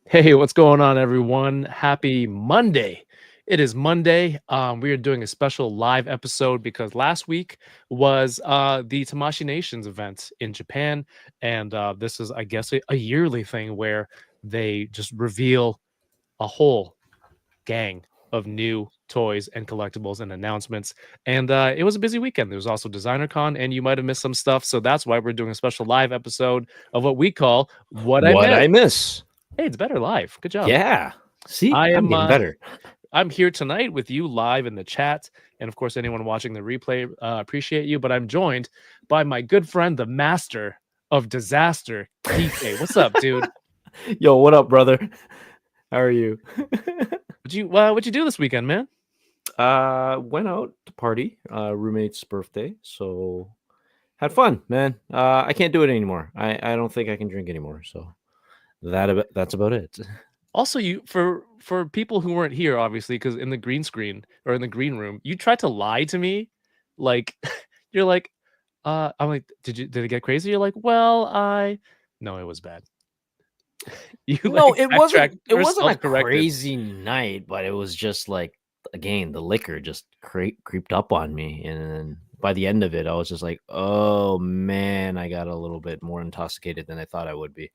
Hey, what's going on, everyone? Happy Monday. It is Monday. We are doing a special live episode because last week was the Tamashi Nations event in Japan. And this is, I guess, a yearly thing where they just reveal a whole gang of new toys and collectibles and announcements. And it was a busy weekend. There was also Designer Con, and you might have missed some stuff. So that's why we're doing a special live episode of what we call What I What Missed. I miss. Hey, it's better live. Good job. Yeah. See, I I'm am getting better. I'm here tonight with you live in the chat, and of course, anyone watching the replay, appreciate you. But I'm joined by my good friend, the master of disaster, DK. What's up, dude? Yo, what up, brother? How are you? What'd you do this weekend, man? Went out to party, roommate's birthday, so had fun, man. I can't do it anymore. I don't think I can drink anymore, so that's about it. Also, you for people who weren't here, obviously, because in the green screen or in the green room, you tried to lie to me, like you're like, I'm like, did it get crazy? You're like, well, no, it was bad. You No, like it backtracked wasn't. It or wasn't a self-corrected. crazy night, but it was just like again the liquor just creeped up on me, and then by the end of it, I was just like, oh man, I got a little bit more intoxicated than I thought I would be.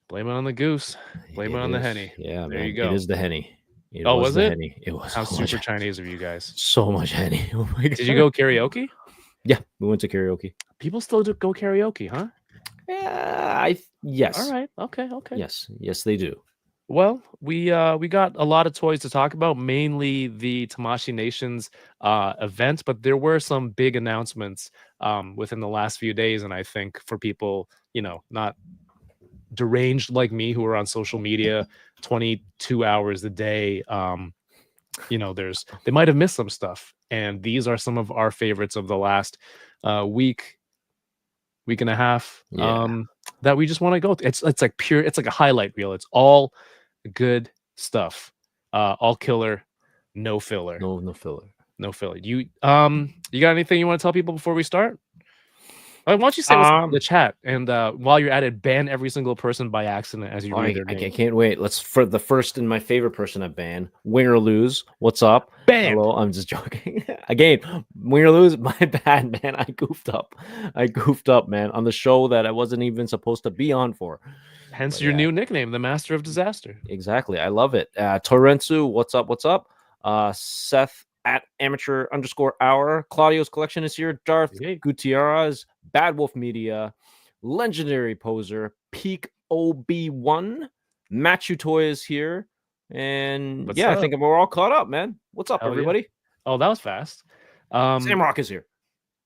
Blame it on the goose. Blame it It on the is, henny. yeah, There you man. It go. is the henny. It Oh, was was the it? henny. It was How so much, super Chinese of you guys. so much henny. Oh my Did you god. go karaoke? Yeah, we went to karaoke. People still do go karaoke, huh? Yeah, All yes, right. Okay. Okay. yes, they do. Well, we got a lot of toys to talk about, mainly the Tamashii Nations event, but there were some big announcements within the last few days, and I think for people, not deranged like me who are on social media 22 hours a day, they might have missed some stuff, and these are some of our favorites of the last week and a half, Yeah, that we just want to go through. It's like pure, it's like a highlight reel. It's all good stuff. All killer, no filler. no filler. No filler. You got anything you want to tell people before we start? Why don't you say what's up in the Um, chat? And while you're at it, ban every single person by accident as you read their I name. can't wait. Let's for the first and my favorite person at ban. Win or lose. What's up? Banned. Hello. I'm just joking. Again, win or lose. My bad, man. I goofed up. Man, on the show that I wasn't even supposed to be on for. Hence But your yeah, new nickname, the Master of Disaster. exactly. I love it. Torensu, what's up? What's up? Seth at amateur_hour. Claudio's collection is here. Darth Hey. Gutierrez, Bad Wolf Media, Legendary Poser, Peak OB1, Matchu Toy is here. And What's yeah, I up? think we're all caught up, man. What's up, Hell yeah. everybody? Oh, that was fast. Samrock is here.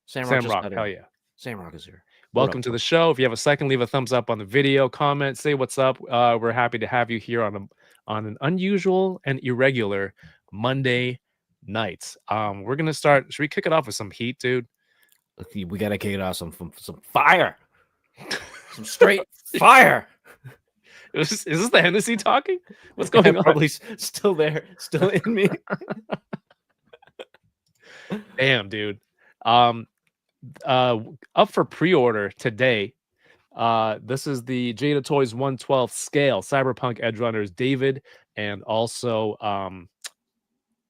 Samrock, hell yeah. Samrock is here. Welcome to the show. If you have a second, leave a thumbs up on the video, comment, say what's up. We're happy to have you here on an unusual and irregular Monday night. We're gonna start. Should we kick it off with some heat, dude? We gotta kick it off some fire, some straight fire. Is this the Hennessy talking? What's going on? Probably still there, still in me. Damn, dude. Up for pre-order today. This is the Jada Toys 1/12 scale Cyberpunk Edgerunners David and also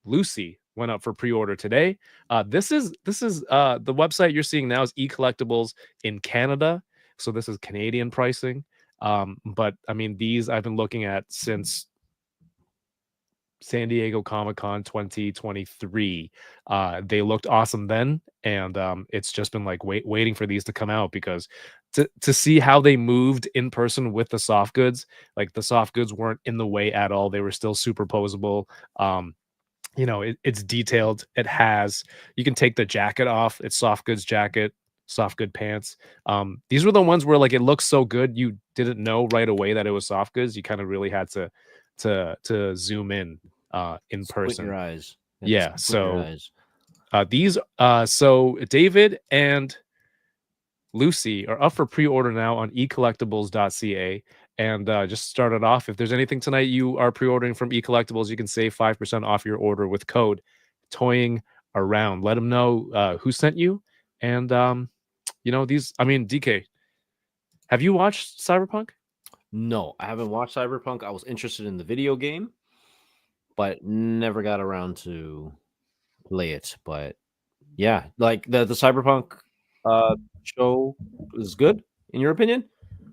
Lucy went up for pre-order today. This is the website you're seeing now is eCollectibles in Canada, so this is Canadian pricing. But I mean, these I've been looking at since San Diego Comic-Con 2023. They looked awesome then, and it's just been like waiting for these to come out because to see how they moved in person with the soft goods, like the soft goods weren't in the way at all. They were still superposable. It's detailed. You can take the jacket off. It's soft goods jacket, soft good pants. These were the ones where like it looks so good you didn't know right away that it was soft goods. You kind of really had to zoom in person. Your eyes. Yeah. So so David and Lucy are up for pre-order now on ecollectibles.ca. And just start it off. If there's anything tonight you are pre-ordering from eCollectibles, you can save 5% off your order with code Toying Around. Let them know who sent you. And DK, have you watched Cyberpunk? No, I haven't watched Cyberpunk. I was interested in the video game, but never got around to play it. But yeah, like the Cyberpunk show was good in your opinion?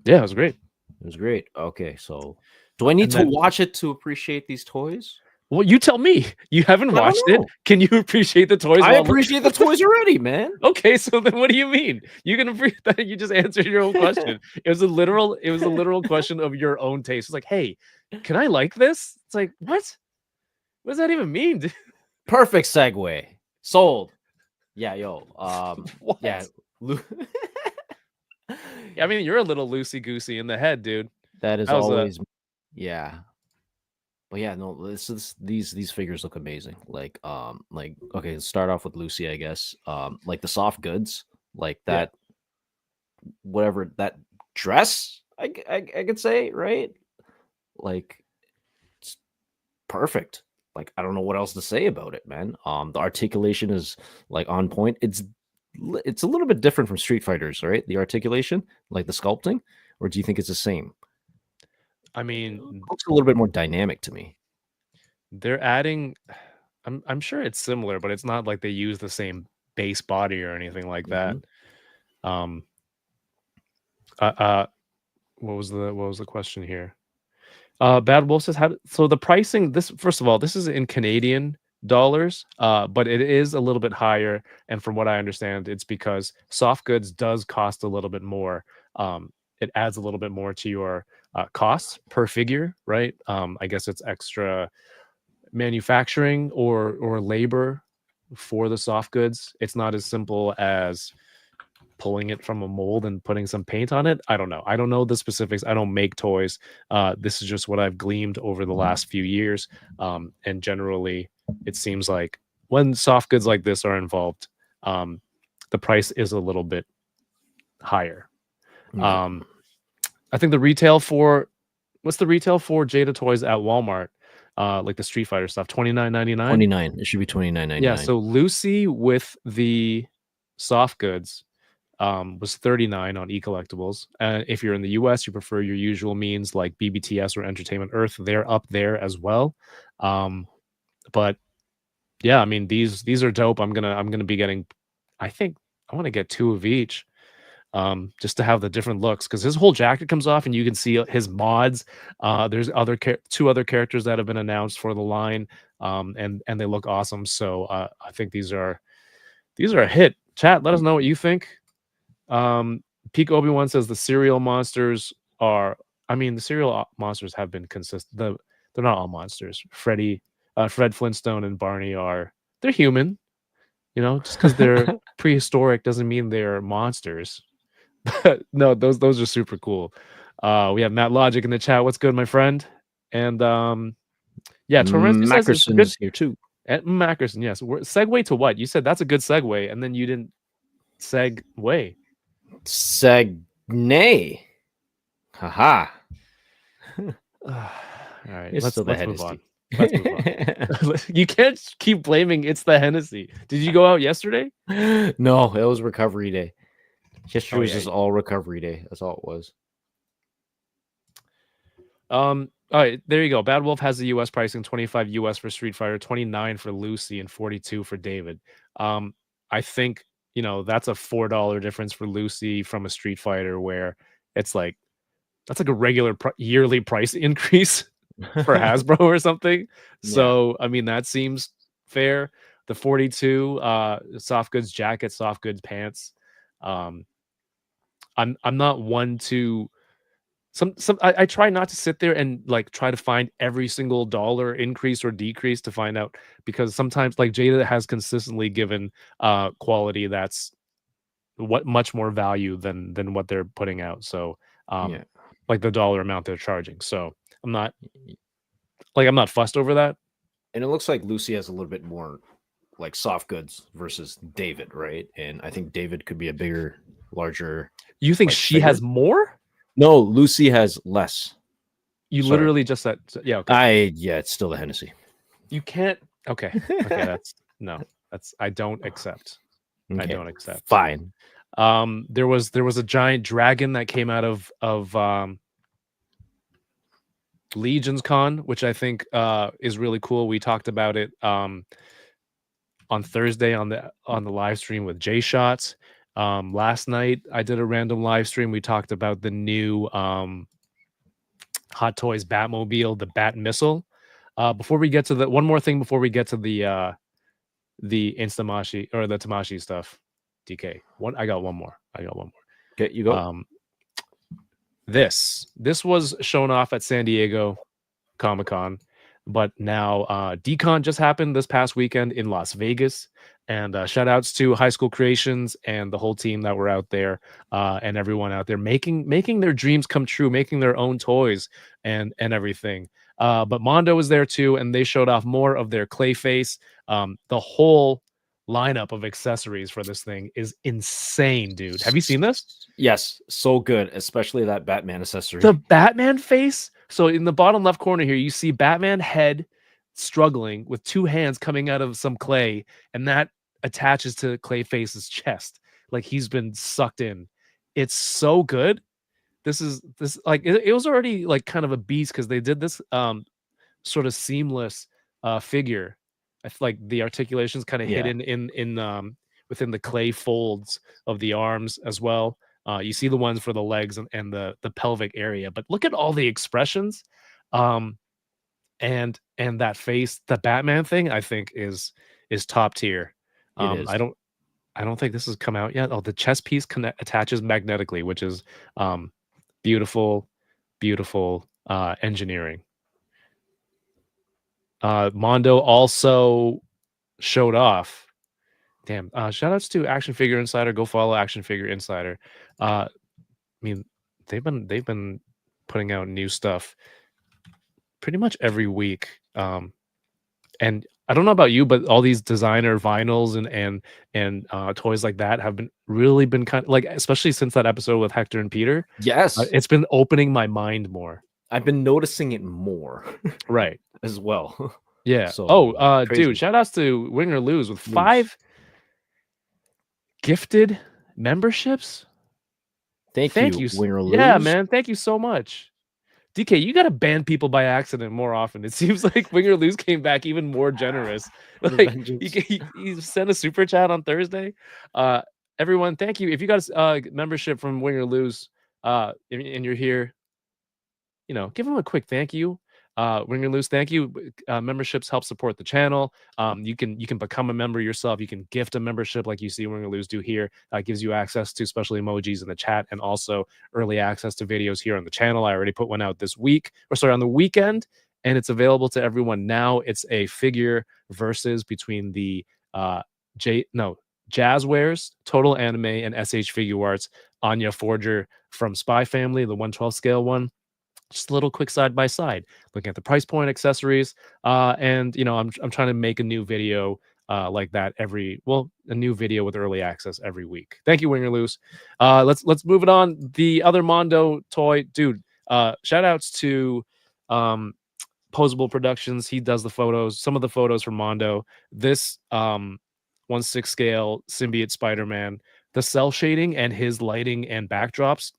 Yeah, it was great. It was great. Okay, so do I need And to then, watch it to appreciate these toys? well, you tell me. You haven't I don't watched it. know. Can you appreciate the toys I while look? appreciate the toys already, man. Okay, so then what do you mean? You can appreciate that you just answered your own question. It was a literal question of your own taste. It's like, hey, can I like this? It's like, what? What does that even mean? dude? Perfect segue. Sold. Yeah, yo. What? Yeah. Lu- Yeah, I mean, you're a little loosey goosey in the head, dude. that is That was a always yeah. But yeah, no, these figures look amazing. Like okay, let's start off with Lucy, I guess. Like the soft goods, like yeah. that whatever that dress, I could say, right? Like it's perfect. Like I don't know what else to say about it, man. The articulation is like on point. It's a little bit different from Street Fighters, right? The articulation, like the sculpting, or do you think it's the same? I It mean, looks a little bit more dynamic to me. they're adding. I'm sure it's similar, but it's not like they use the same base body or anything like that. Mhm. Um. Uh. uh what was the question here? Bad Wolf says, "How?" So the pricing. This first of all, this is in Canadian dollars, but it is a little bit higher. And from what I understand, it's because soft goods does cost a little bit more. It adds a little bit more to your costs per figure, right? I guess it's extra manufacturing or labor for the soft goods. It's not as simple as pulling it from a mold and putting some paint on it. I don't know. I don't know the specifics. I don't make toys. This is just what I've gleaned over the last few years. And generally, it seems like when soft goods like this are involved, the price is a little bit higher. Yeah. Um, I think the retail for what's the retail for Jada Toys at Walmart? Like the Street Fighter stuff, $29.99. 29. It should be 29.99. Yeah, so Lucy with the soft goods was 39 on e-collectibles. If you're in the US, you prefer your usual means like BBTS or Entertainment Earth, they're up there as well. But yeah, I mean these are dope. I'm gonna be getting, I think I want to get two of each. Just to have the different looks because his whole jacket comes off and you can see his mods. There's two other characters that have been announced for the line, and they look awesome. So I think these are a hit. Chat, let us know what you think. Peak Obi-Wan says the cereal monsters are. I mean, the cereal monsters have been consistent. They're not all monsters. Fred Flintstone, and Barney are. They're human. You know, just because they're prehistoric doesn't mean they're monsters. No, those are super cool. We have Matt Logic in the chat. What's good, my friend? And yeah, Torrens says it's a Mackerson good. is here too. And Mackerson, yes. Segue to what? You said that's a good segue, and then you didn't segue. Segnay. Haha. All right, It's still the let's move on. Hennessy. Let's move on. You can't keep blaming it's the Hennessy. Did you go out yesterday? No, it was recovery day. Yesterday Oh, was yeah. just all recovery day. That's all it was. All right, there you go. Bad Wolf has the US pricing, 25 US for Street Fighter, 29 for Lucy, and 42 for David. I think, that's a $4 difference for Lucy from a Street Fighter where it's like that's like a regular yearly price increase for Hasbro or something. Yeah. So, I mean, that seems fair. The 42 soft goods jacket, soft goods pants. Um I'm not one to I try not to sit there and like try to find every single dollar increase or decrease to find out because sometimes like Jada has consistently given quality that's what much more value than what they're putting out. So Yeah. like the dollar amount they're charging. So I'm not I'm not fussed over that. And it looks like Lucy has a little bit more like soft goods versus David, right? And I think David could be a bigger, larger. You think like, she figure. has more? No, Lucy has less. You Sorry. literally just said, yeah, okay. Yeah, it's still the Hennessy. You can't. Okay. Okay. I don't accept. Okay. I don't accept. Fine. There was a giant dragon that came out of Legions Con, which I think is really cool. We talked about it on Thursday on the live stream with J Shots. Last night I did a random live stream. We talked about the new Hot Toys Batmobile, the Bat Missile. Before we get to one more thing before we get to the Instamashi or the Tamashii stuff. DK. I got one more. Okay, you go. This was shown off at San Diego Comic-Con, but now Decon just happened this past weekend in Las Vegas. And shout outs to High School Creations and the whole team that were out there, and everyone out there making their dreams come true, making their own toys and everything. But Mondo was there too, and they showed off more of their Clayface. The whole lineup of accessories for this thing is insane, dude. Have you seen this? Yes, so good, especially that Batman accessory. The Batman face. So in the bottom left corner here, you see Batman head struggling with two hands coming out of some clay, and that attaches to Clayface's chest, like he's been sucked in. It's so good. This like it was already like kind of a beast because they did this sort of seamless figure. I feel like the articulation's kind of hidden in within the clay folds of the arms as well. You see the ones for the legs and the pelvic area, but look at all the expressions, and that face, the Batman thing, I think is top tier. It is. I don't think this has come out yet. Oh, the chest piece attaches magnetically, which is beautiful engineering. Mondo also showed off. Damn. Shout outs to Action Figure Insider. Go follow Action Figure Insider. I mean, they've been putting out new stuff pretty much every week. And I don't know about you, but all these designer vinyls and toys like that have really been kind of like, especially since that episode with Hector and Peter. Yes, it's been opening my mind more. I've been noticing it more, right, as well. Yeah. So, dude, shout outs to Win or Lose with 5 gifted memberships. Thank you, Win or Lose. Yeah, man. Thank you so much. DK, you gotta ban people by accident more often. It seems like Win or Lose came back even more generous. Like he sent a super chat on Thursday. Everyone, thank you. If you got a membership from Win or Lose, and you're here, give them a quick thank you. Win or Lose, thank you. Memberships help support the channel. You can become a member yourself. You can gift a membership like you see Win or Lose do here. Gives you access to special emojis in the chat and also early access to videos here on the channel. I already put one out this week, on the weekend, and it's available to everyone now. It's a figure versus between the Jazzwares, Total Anime, and SH Figure Arts Anya Forger from Spy Family, the 1/12 scale one. Just a little quick side by side, looking at the price point, accessories, and I'm trying to make a new video like that a new video with early access every week. Thank you, Win or Lose. Let's move it on. The other Mondo toy, dude. Shout outs to Posable Productions. He does the photos, some of the photos for Mondo. This 1/6 scale Symbiote Spider-Man, the cell shading and his lighting and backdrops,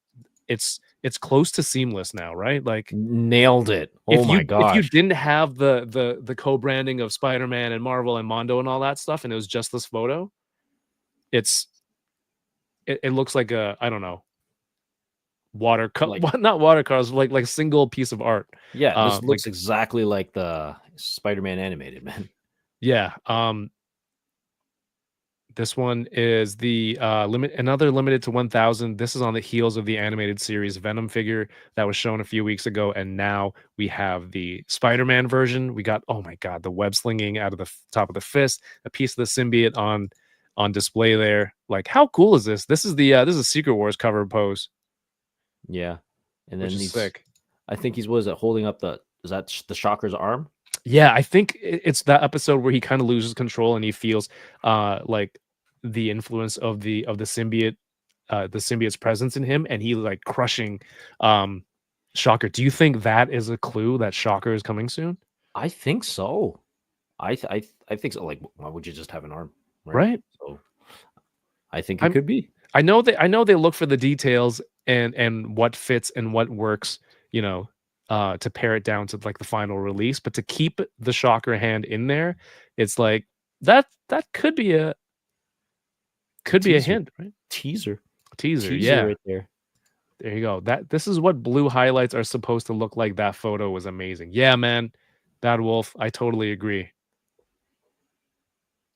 it's close to seamless now, right? Like nailed it. Oh my gosh. If you didn't have the co-branding of Spider-Man and Marvel and Mondo and all that stuff, and it was just this photo, it looks like a, I don't know, not watercolors, like a single piece of art. Yeah, this looks exactly like the Spider-Man animated, man. Yeah. This one is the another limited to 1,000. This is on the heels of the animated series Venom figure that was shown a few weeks ago, and now we have the Spider-Man version. We got, oh my god, the web slinging out of the top of the fist, a piece of the symbiote on display there. Like, how cool is this? This is a Secret Wars cover pose. Yeah, and then he's sick. I think he's holding up is that the Shocker's arm? Yeah, I think it's that episode where he kind of loses control and he feels like the influence of the symbiote, the symbiote's presence in him, and he like crushing Shocker. Do you think that is a clue that Shocker is coming soon? I think so. I think so. Like, why would you just have an arm? Right. So I think it could be. I know they look for the details and what fits and what works, to pare it down to like the final release. But to keep the Shocker hand in there, it's like that could be a Teaser. hint, right? Teaser. Teaser, Teaser yeah. right there. There you go. This is what blue highlights are supposed to look like. That photo was amazing. Yeah, man. Bad Wolf, I totally agree.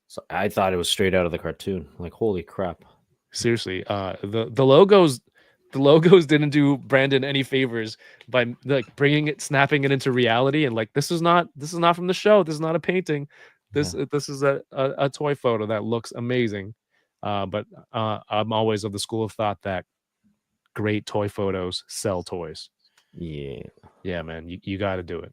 So I thought it was straight out of the cartoon. Like, holy crap. Seriously, the logos didn't do Brandon any favors by like snapping it into reality, and like this is not from the show. This is not a painting. This is a toy photo that looks amazing. But I'm always of the school of thought that great toy photos sell toys. Yeah, man, you got to do it.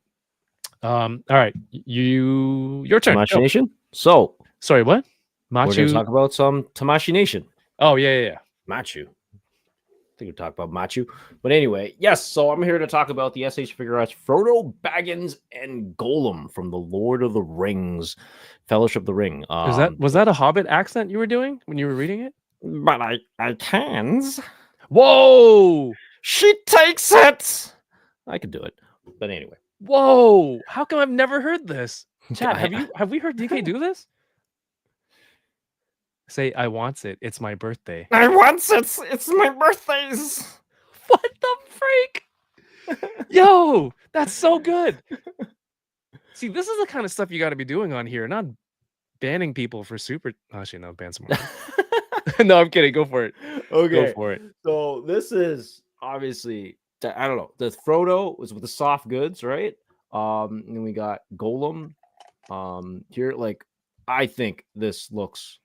All right, your turn. Tamashii Nation. So sorry, what? We're going to talk about some Tamashii Nation. Oh yeah. Machu. I think we talked about Machu. But anyway, yes. So I'm here to talk about the SH Figure Arts Frodo, Baggins, and Golem from the Lord of the Rings, Fellowship of the Ring. Was that a Hobbit accent you were doing when you were reading it? But I can. Whoa! She takes it. I could do it. But anyway. Whoa! How come I've never heard this? Chat, have we heard DK do this? Say, I wants it. It's my birthday. I wants it. It's my birthdays. What the freak? Yo, that's so good. See, this is the kind of stuff you got to be doing on here, not banning people for super. Actually, no, ban some more. No, I'm kidding. Go for it. Okay. Go for it. So this is obviously, I don't know. The Frodo was with the soft goods, right? And then we got Golem. Here, like, I think this looks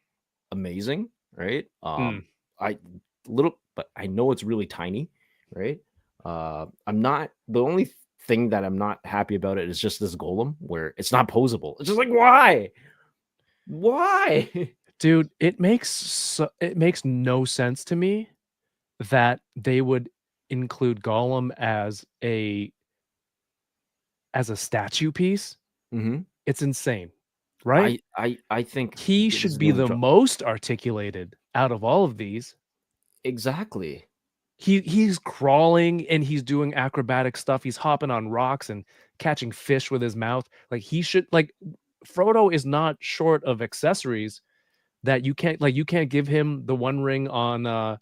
amazing, right? But I know it's really tiny, right? I'm not, the only thing that I'm not happy about it is just this Golem where it's not posable. It's just like, why dude? It makes no sense to me that they would include Gollum as a statue piece. It's insane, right? I think he should be the most articulated out of all of these. Exactly. He's crawling and he's doing acrobatic stuff. He's hopping on rocks and catching fish with his mouth. Like he should, like, Frodo is not short of accessories that you can't give him the one ring on a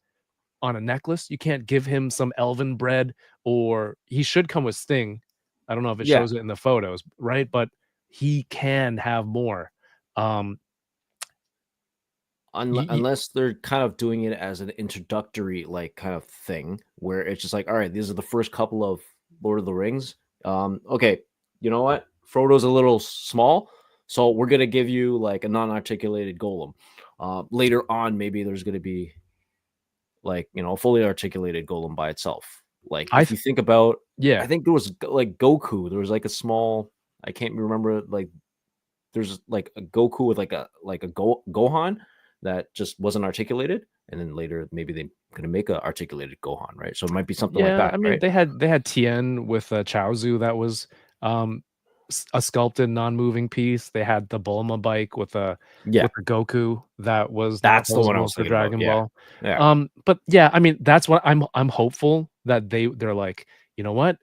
necklace. You can't give him some elven bread, or he should come with Sting. I don't know if it shows it in the photos, right? But he can have more. Unless they're kind of doing it as an introductory, like, kind of thing where it's just like, all right, these are the first couple of Lord of the Rings. Okay, you know what? Frodo's a little small, so we're gonna give you like a non-articulated Golem. Later on, maybe there's gonna be like, you know, a fully articulated Golem by itself. Like, if you think about, I think there was like Goku. There was like a small, I can't remember, like there's like a Goku with like a Gohan that just wasn't articulated, and then later maybe they're gonna make a articulated Gohan, right? So it might be something like that. I mean, right? they had Tien with Chaozu that was a sculpted non-moving piece. They had the Bulma bike with a Goku that's the one I was for thinking Dragon about. Ball. But yeah, I mean, that's what I'm hopeful that they're like, you know what?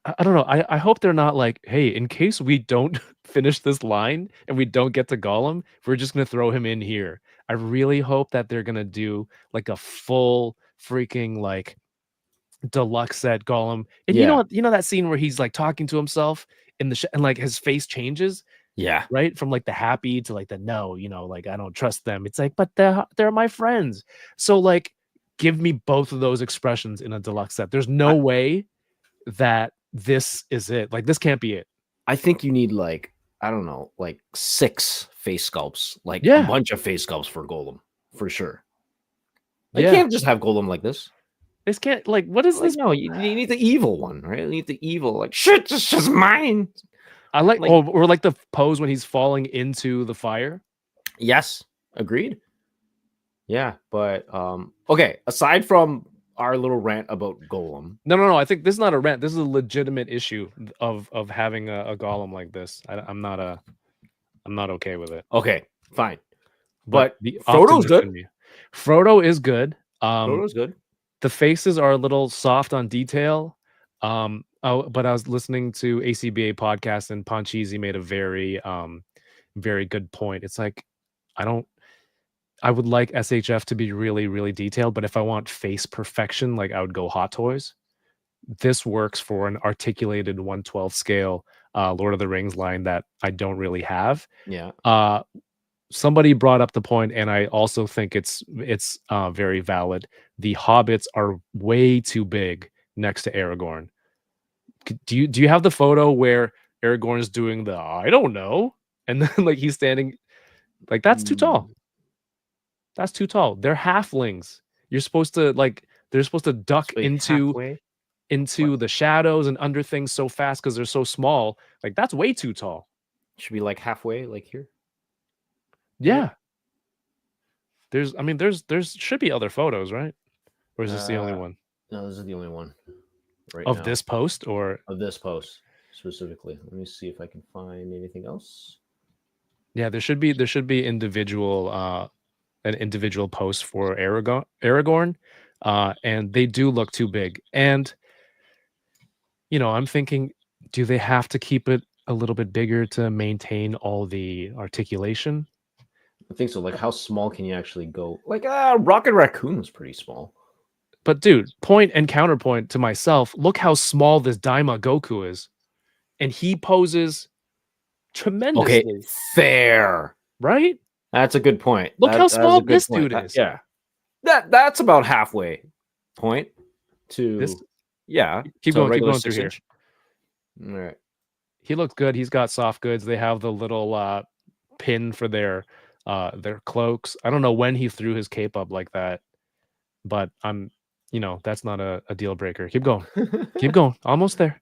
I don't know. I hope they're not like, hey, in case we don't finish this line and we don't get to Gollum, we're just gonna throw him in here. I really hope that they're gonna do like a full freaking like deluxe set Gollum. And you know that scene where he's like talking to himself in the and like his face changes, right, from like the happy to like the no, you know, like I don't trust them. It's like, but they're my friends. So like, give me both of those expressions in a deluxe set. There's no way that this is it. Like, this can't be it. I think you need like, I don't know, like 6 face sculpts, like a bunch of face sculpts for Golem for sure. You can't just have Golem like this. This can't, like, what is this? No, you need the evil one, right? You need the evil, like, shit, this is just mine. I like or like the pose when he's falling into the fire. Yes, agreed. Yeah, but okay, aside from our little rant about Golem. No. I think this is not a rant. This is a legitimate issue of having a Golem like this. I'm not okay with it. Okay, fine. But Frodo's good. Frodo is good. Frodo's good. The faces are a little soft on detail. Oh, but I was listening to ACBA podcast, and Panchisi made a very good point. It's like I don't I would like SHF to be really, really detailed, but if I want face perfection, like I would go Hot Toys. This works for an articulated 1/12 scale Lord of the Rings line that I don't really have. Yeah. Somebody brought up the point, and I also think it's very valid. The hobbits are way too big next to Aragorn. Do you have the photo where Aragorn is doing the I don't know, and then like he's standing like that's too tall. That's too tall. They're halflings. You're supposed to like they're supposed to duck Wait, into halfway? the shadows and under things so fast because they're so small. Like that's way too tall. Should be like halfway, like here. Yeah. There's should be other photos, right? Or is this the only one No, this is the only one right of now. this post? Or Of this post specifically. Let me see if I can find anything else. yeah, there should be individual an individual post for Aragorn, and they do look too big. And I'm thinking, do they have to keep it a little bit bigger to maintain all the articulation? I think so. Like, how small can you actually go? Like, Rocket Raccoon was pretty small. But dude, point and counterpoint to myself, look how small this Daima Goku is. And he poses tremendously. Okay, fair. Right? That's a good point. Look how That's a small good this point. dude is. Yeah. That's about halfway point to This keep to a going regular through here. 6 inch. All right. He looks good. He's got soft goods. They have the little pin for their cloaks. I don't know when he threw his cape up like that, but that's not a deal breaker. Keep going. Keep going. Almost there.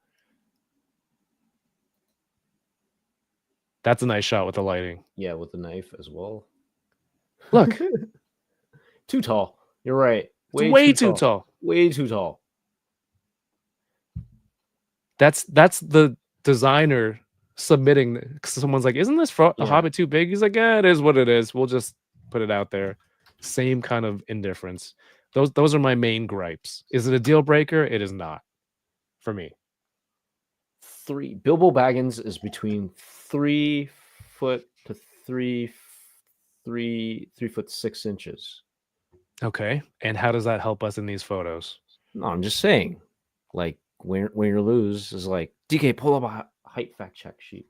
That's a nice shot with the lighting. Yeah, with the knife as well. Look. Too tall. You're right. Way too tall. Way too tall. That's the designer submitting. Someone's like, "Isn't this a Hobbit too big?" He's like, "Yeah, it is what it is. We'll just put it out there." Same kind of indifference. Those are my main gripes. Is it a deal breaker? It is not for me. Bilbo Baggins is between 3 foot to 3 foot 6 inches. Okay, and how does that help us in these photos? No, I'm just saying, like win or lose is like DK. Pull up a height fact check sheet.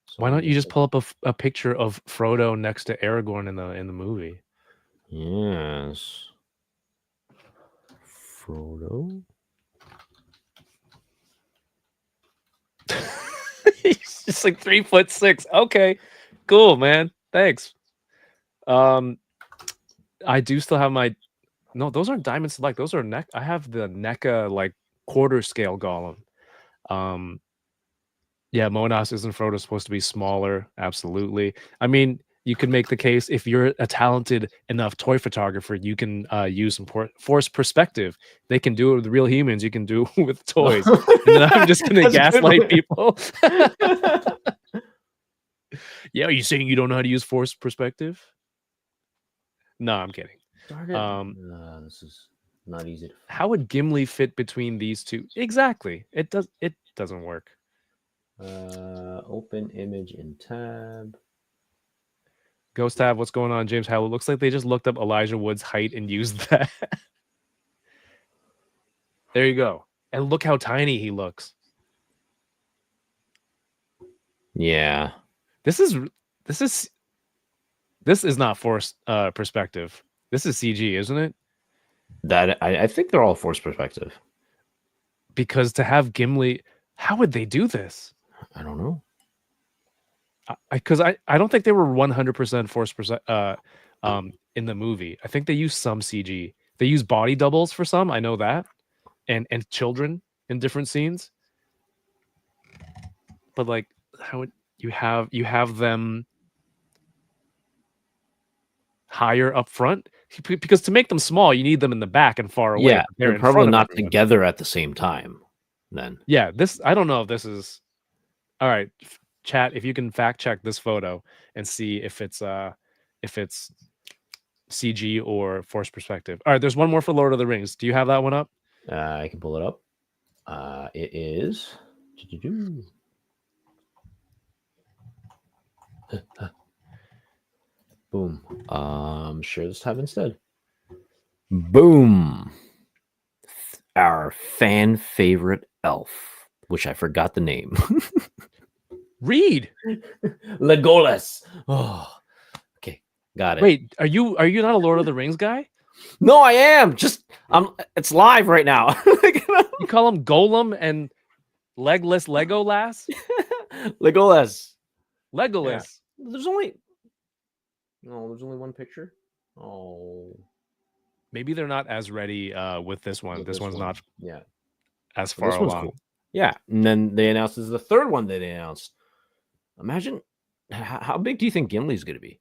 So why don't you just pull up a picture of Frodo next to Aragorn in the movie? Yes, Frodo. He's just like 3'6". Okay, cool, man. Thanks. I do still have my. No, those aren't Diamond Select. Those are neck. I have the NECA like quarter scale Golem. Yeah, Monas isn't Frodo supposed to be smaller? Absolutely. I mean, you could make the case if you're a talented enough toy photographer, you can use some force perspective. They can do it with real humans. You can do it with toys. And then I'm just going to gaslight people. Yeah, are you saying you don't know how to use force perspective? No, I'm kidding. This is not easy to find. How would Gimli fit between these two? Exactly. It doesn't work. Open image in tab. Ghost tab, what's going on, James Howell? Looks like they just looked up Elijah Wood's height and used that. There you go. And look how tiny he looks. Yeah. This is not forced perspective. This is CG, isn't it? That I think they're all forced perspective. Because to have Gimli, how would they do this? I don't know. Because I don't think they were 100% forced in the movie. I think they used some CG. They use body doubles for some. I know that, and children in different scenes. But like, how would you have them higher up front? Because to make them small, you need them in the back and far away. Yeah, they're probably not together at the same time. Then yeah, I don't know if this is all right. Chat, if you can fact check this photo and see if it's CG or forced perspective. All right, there's one more for Lord of the Rings. Do you have that one up? I can pull it up. It is. Boom. Share this tab instead. Boom. Our fan favorite elf, which I forgot the name. Read. Legolas. Oh, okay, got it. Wait, are you not a Lord of the Rings guy? No, I am. Just it's live right now. You call him Golem and Legless Legolas? Legolas. Legolas. Yeah. There's only one picture. Oh, Maybe they're not as ready with this one. This one's not as far this one's along. cool. Yeah, and then they announced this is the third one that they announced. Imagine how big do you think Gimli's going to be?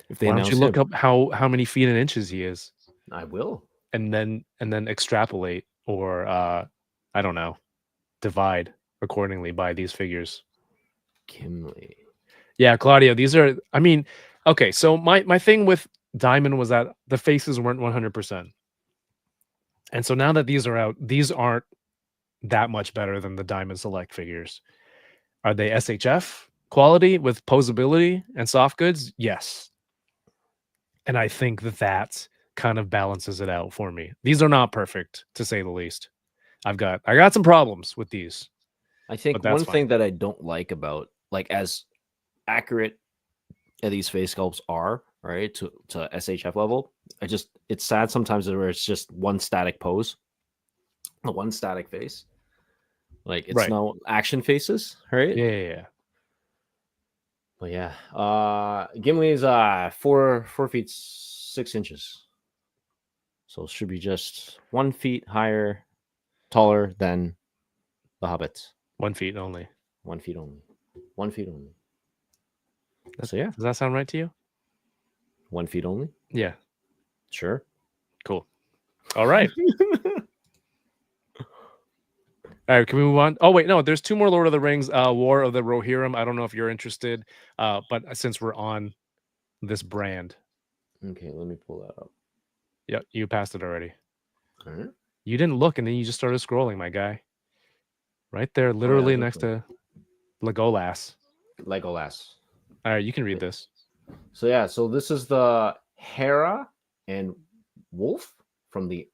If they Why don't you look up how many feet and inches he is? I will. And then extrapolate or I don't know, divide accordingly by these figures. Gimli. Yeah, Claudio, these are, I mean, okay, so my thing with Diamond was that the faces weren't 100%. And so now that these are out, these aren't that much better than the Diamond Select figures. Are they SHF quality with posability and soft goods? Yes. And I think that kind of balances it out for me. These are not perfect, to say the least. I got some problems with these. I think one thing that I don't like about, like, as accurate as these face sculpts are, right, to SHF level, it's sad sometimes where it's just one static pose, one static face. Like, it's no action faces, right? Yeah. But yeah, Gimli is 4 feet 6 inches, so it should be just 1 feet higher, taller than the Hobbits. 1 feet only. 1 feet only. 1 feet only. So yeah, does that sound right to you? 1 feet only? Yeah. Sure. Cool. All right. All right, can we move on? Oh, wait, no, there's 2 more Lord of the Rings, War of the Rohirrim. I don't know if you're interested, but since we're on this brand. Okay, let me pull that up. Yep, you passed it already. All right. You didn't look, and then you just started scrolling, my guy. Right there, literally next to Legolas. Legolas. All right, you can read this. So yeah, so this is the Hera and Wolf from the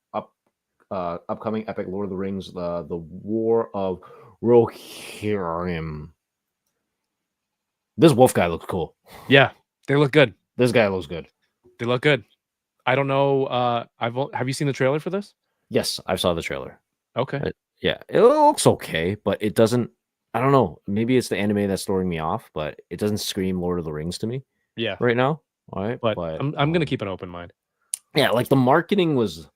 upcoming epic Lord of the Rings, the War of Rohirrim. This wolf guy looks cool. Yeah, they look good. This guy looks good. They look good. I don't know. Have you seen the trailer for this? Yes, I saw the trailer. Okay. Yeah, it looks okay, but it doesn't. I don't know. Maybe it's the anime that's throwing me off, but it doesn't scream Lord of the Rings to me. Yeah. Right now. All right. But I'm gonna keep an open mind. Yeah, like the marketing was.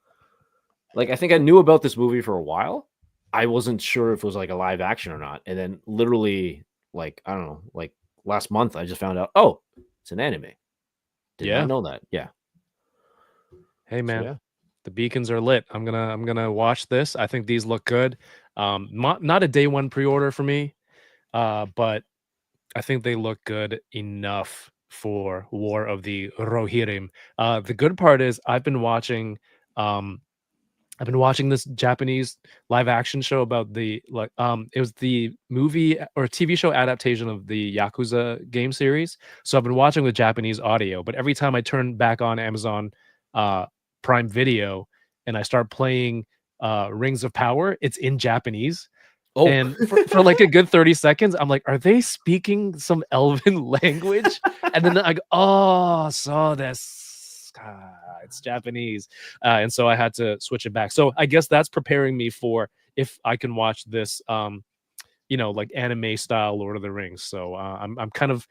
Like, I think I knew about this movie for a while. I wasn't sure if it was like a live action or not. And then literally, like, I don't know, like last month, I just found out, oh, it's an anime. Did not know that. Yeah. Hey, man, the beacons are lit. I'm gonna watch this. I think these look good. Not a day one pre-order for me, but I think they look good enough for War of the Rohirrim. The good part is I've been watching this Japanese live action show about it was the movie or TV show adaptation of the Yakuza game series. So I've been watching with Japanese audio, but every time I turn back on Amazon Prime Video and I start playing Rings of Power, it's in Japanese. Oh. And for like a good 30 seconds, I'm like, are they speaking some elven language? And then I go, oh, so this. It's Japanese, and so I had to switch it back. So I guess that's preparing me for if I can watch this, like anime style Lord of the Rings. So I'm kind of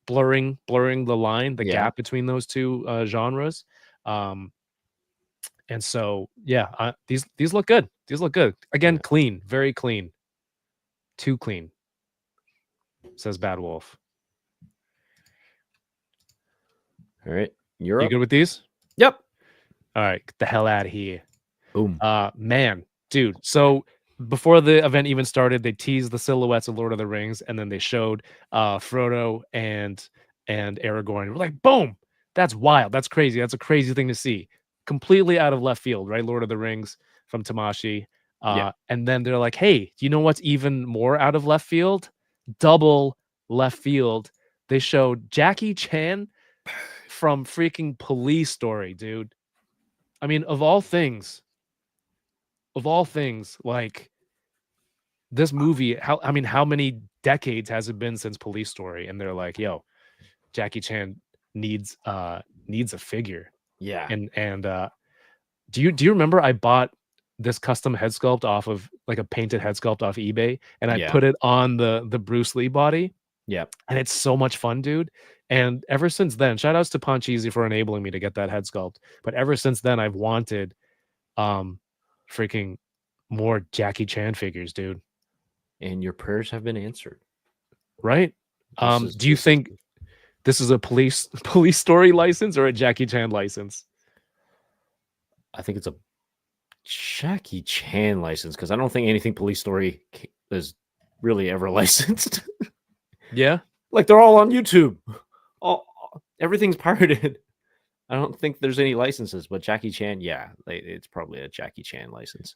blurring the line, the gap between those two genres, and so yeah, these look good. These look good. Again, clean, very clean, too clean. Says Bad Wolf. All right. You good with these? Yep. All right. Get the hell out of here. Boom. Man, dude. So before the event even started, they teased the silhouettes of Lord of the Rings, and then they showed Frodo and Aragorn. We're like, boom. That's wild. That's crazy. That's a crazy thing to see. Completely out of left field, right? Lord of the Rings from Tamashii. And then they're like, hey, do you know what's even more out of left field? Double left field. They showed Jackie Chan from freaking Police Story, dude. I mean, of all things, like this movie, how many decades has it been since Police Story? And they're like, yo, Jackie Chan needs a figure. Yeah. And do you remember I bought this custom head sculpt off of like a painted head sculpt off eBay, and I put it on the Bruce Lee body? Yep. And it's so much fun, dude. And ever since then, shout outs to Panchisi for enabling me to get that head sculpt. But ever since then, I've wanted freaking more Jackie Chan figures, dude. And your prayers have been answered. Right? Do you think this is a police story license or a Jackie Chan license? I think it's a Jackie Chan license, because I don't think anything Police Story is really ever licensed. Yeah. Like, they're all on YouTube. Everything's pirated. I don't think there's any licenses, but Jackie Chan, yeah, it's probably a Jackie Chan license.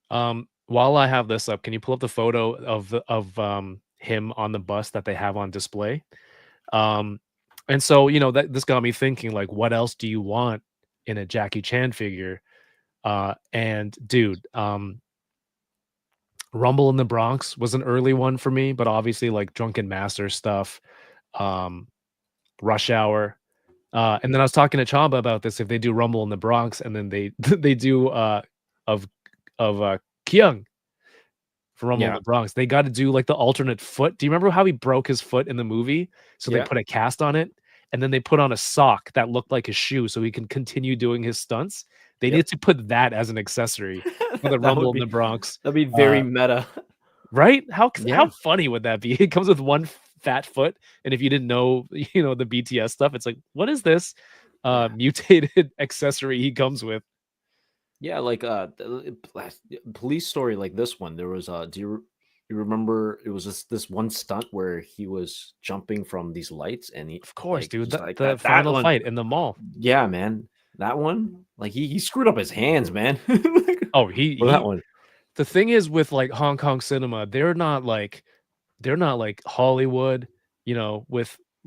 While I have this up, can you pull up the photo of him on the bus that they have on display? And so, that this got me thinking, like, what else do you want in a Jackie Chan figure? And dude, Rumble in the Bronx was an early one for me, but obviously like Drunken Master stuff, Rush Hour. And then I was talking to Chamba about this. If they do Rumble in the Bronx and then they they do of Kyung for Rumble in the Bronx, they got to do like the alternate foot. Do you remember how he broke his foot in the movie? So they put a cast on it, and then they put on a sock that looked like a shoe so he can continue doing his stunts. They need to put that as an accessory for the Rumble in the Bronx. That'd be very meta, right? How funny would that be? It comes with one fat foot, and if you didn't know, the BTS stuff, it's like, what is this mutated accessory he comes with? Yeah, like Police Story, like this one. There was do you remember? It was this one stunt where he was jumping from these lights, and of course, like, dude, like the final fight in the mall. Yeah, man, that one. Like he screwed up his hands, man. Oh, that one. The thing is with like Hong Kong cinema, they're not like Hollywood,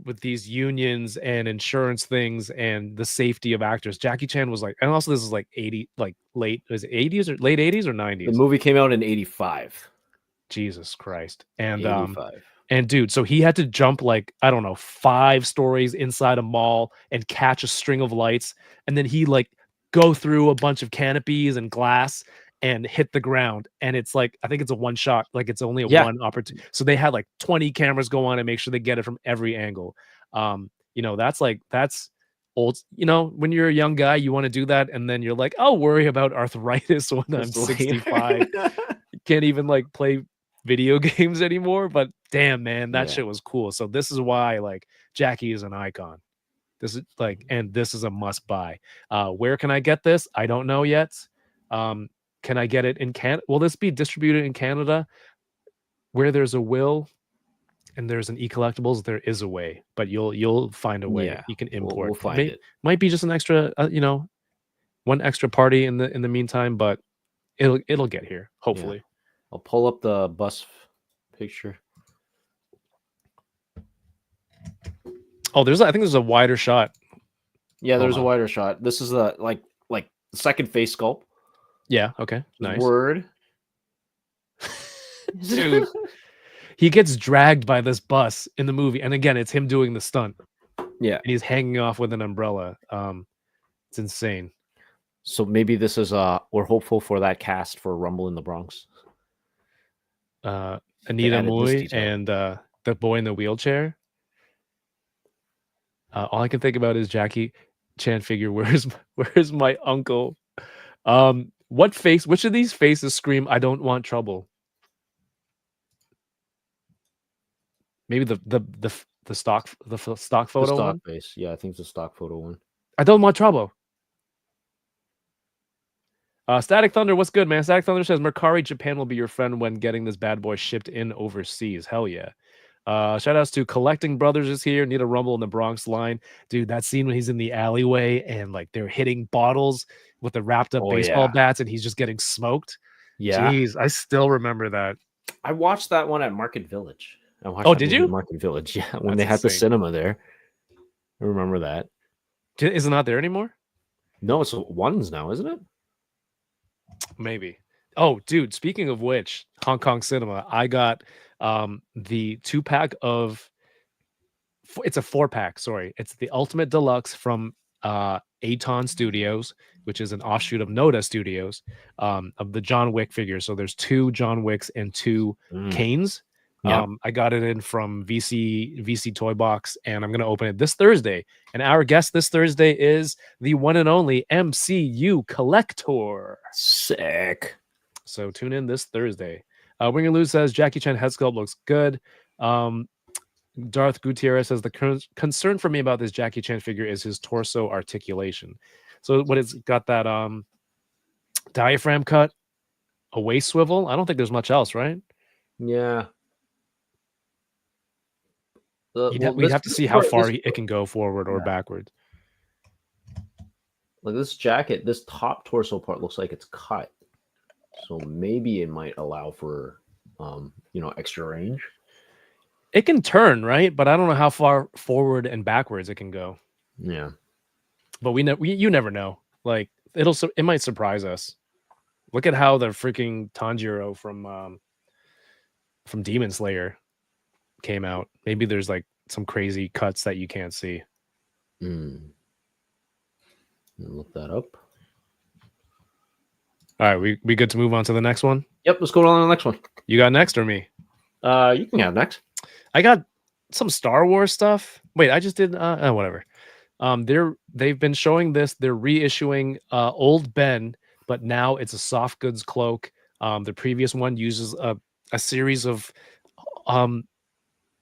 with these unions and insurance things and the safety of actors. Jackie Chan was like, and also this is like 80, like late, is it 80s or late 80s or 90s? The movie came out in 85. Jesus Christ. And 85. And dude, so he had to jump like, I don't know, 5 stories inside a mall and catch a string of lights, and then he like go through a bunch of canopies and glass and hit the ground. And it's like, I think it's a one shot, like it's only a one opportunity. So they had like 20 cameras go on and make sure they get it from every angle. That's old. When you're a young guy, you want to do that, and then you're like, I'll worry about arthritis when I'm 65. You can't even like play video games anymore. But damn, man, that shit was cool. So this is why like Jackie is an icon. This is like, and this is a must buy. Where can I get this? I don't know yet. Can I get it in Canada? Will this be distributed in Canada? Where there's a will and there's an e-collectibles, there is a way, but you'll find a way. Yeah, you can import. We'll find it. Might be just an extra, one extra party in the meantime, but it'll get here hopefully. Yeah. I'll pull up the bus picture. Oh, I think there's a wider shot. Yeah, there's a wider shot. This is the like the second face sculpt. Yeah. Okay. Nice. Word. Dude, he gets dragged by this bus in the movie, and again, it's him doing the stunt. Yeah, and he's hanging off with an umbrella. It's insane. So maybe this is we're hopeful for that cast for Rumble in the Bronx. Anita Mui and the boy in the wheelchair. All I can think about is Jackie Chan figure. Where's my uncle? Which of these faces scream, I don't want trouble? Maybe the stock photo the stock one? face. Yeah, I think it's the stock photo one. I don't want trouble. Static Thunder, what's good, man? Static Thunder says Mercari Japan will be your friend when getting this bad boy shipped in overseas. Hell yeah. Shout outs to Collecting Brothers is here. Need a Rumble in the Bronx line. Dude, that scene when he's in the alleyway and like they're hitting bottles with the wrapped up baseball bats and he's just getting smoked. Yeah, Jeez, I still remember that. I watched that one at Market Village. I watched Oh, that did movie at you? Market Village. Yeah, when That's they had the insane. cinema there. I remember that. Is it not there anymore? No, it's ones now, isn't it? Maybe. Oh, dude, speaking of which, Hong Kong cinema, I got the 2-pack of it's a 4-pack, sorry. It's the Ultimate Deluxe from Aton Studios, which is an offshoot of Noda Studios, of the John Wick figures. So there's 2 John Wicks and 2 Mm. Canes. Yep. I got it in from VC Toy Box, and I'm gonna open it this Thursday. And our guest this Thursday is the one and only MCU Collector. Sick. So tune in this Thursday. Winger Lou says Jackie Chan head sculpt looks good. Darth Gutierrez says the concern for me about this Jackie Chan figure is his torso articulation. So what it's got that diaphragm cut, a waist swivel. I don't think there's much else, right? Yeah. We'd have to see how far it can go forward or backwards. Like this jacket, this top torso part looks like it's cut, so maybe it might allow for extra range. It can turn, right? But I don't know how far forward and backwards it can go. Yeah, but you never know. Like it might surprise us. Look at how the freaking Tanjiro from Demon Slayer came out. Maybe there's like some crazy cuts that you can't see. Look that up. All right, we good to move on to the next one? Yep, let's go on to the next one. You got next or me? You can have next. I got some Star Wars stuff. Wait, I just did whatever. They've been showing this. They're reissuing old Ben, but now it's a soft goods cloak. The previous one uses a series of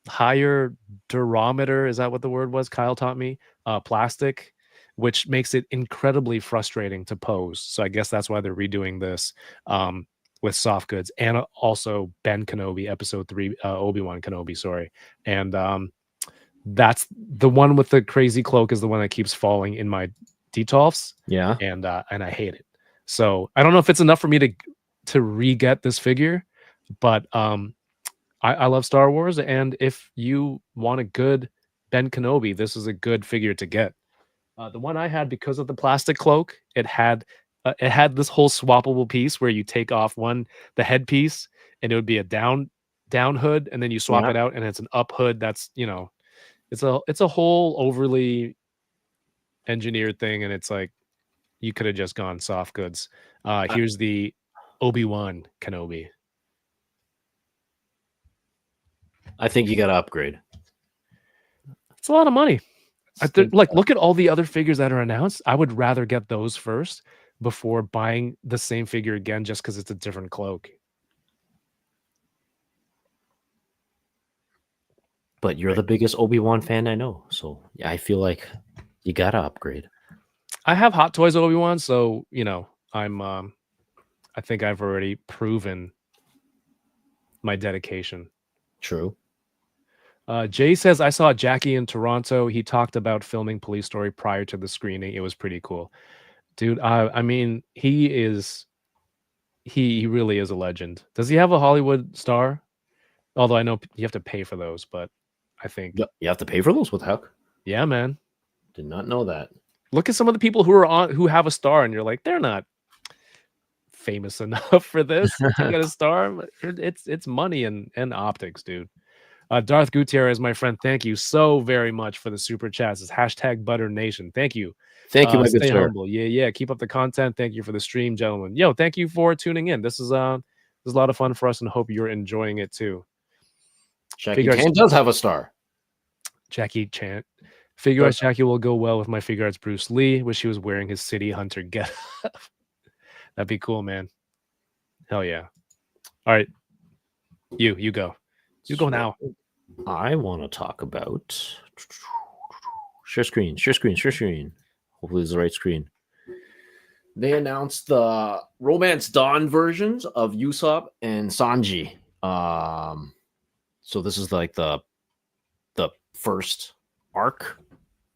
higher durometer, is that what the word was? Kyle taught me. Plastic, which makes it incredibly frustrating to pose. So I guess that's why they're redoing this with soft goods, and also Ben Kenobi, episode 3, Obi-Wan Kenobi, sorry. And that's the one with the crazy cloak is the one that keeps falling in my detolfs. Yeah. And I hate it. So I don't know if it's enough for me to re-get this figure, but I love Star Wars, and if you want a good Ben Kenobi, this is a good figure to get. The one I had, because of the plastic cloak, it had this whole swappable piece where you take off the headpiece, and it would be a down hood, and then you swap it out, and it's an up hood. That's it's a whole overly engineered thing, and it's like you could have just gone soft goods. Here's the Obi-Wan Kenobi. I think you got to upgrade. It's a lot of money. Look at all the other figures that are announced. I would rather get those first before buying the same figure again just because it's a different cloak. But you're the biggest Obi-Wan fan I know, so yeah, I feel like you gotta upgrade. I have Hot Toys Obi-Wan, so I'm I think I've already proven my dedication. True. Jay says, I saw Jackie in Toronto. He talked about filming Police Story prior to the screening. It was pretty cool. Dude, I mean, he really is a legend. Does he have a Hollywood star? Although I know you have to pay for those, but I think you have to pay for those? What the heck? Yeah, man. Did not know that. Look at some of the people who have a star, and you're like, they're not famous enough for this to get a star. It's money and optics, dude. Darth Gutierrez, my friend, thank you so very much for the super chats. It's #ButterNation. Thank you. Thank you, my good stay sir. humble. Yeah. Keep up the content. Thank you for the stream, gentlemen. Yo, thank you for tuning in. This is a lot of fun for us, and hope you're enjoying it too. Jackie Chan does have a star. Jackie Chan. Figure arts Jackie will go well with my figure arts Bruce Lee. Wish he was wearing his City Hunter get. That'd be cool, man. Hell yeah. All right. You go. You go now. I want to talk about share screen. Hopefully it's the right screen. They announced the Romance Dawn versions of Usopp and Sanji. So this is like the first arc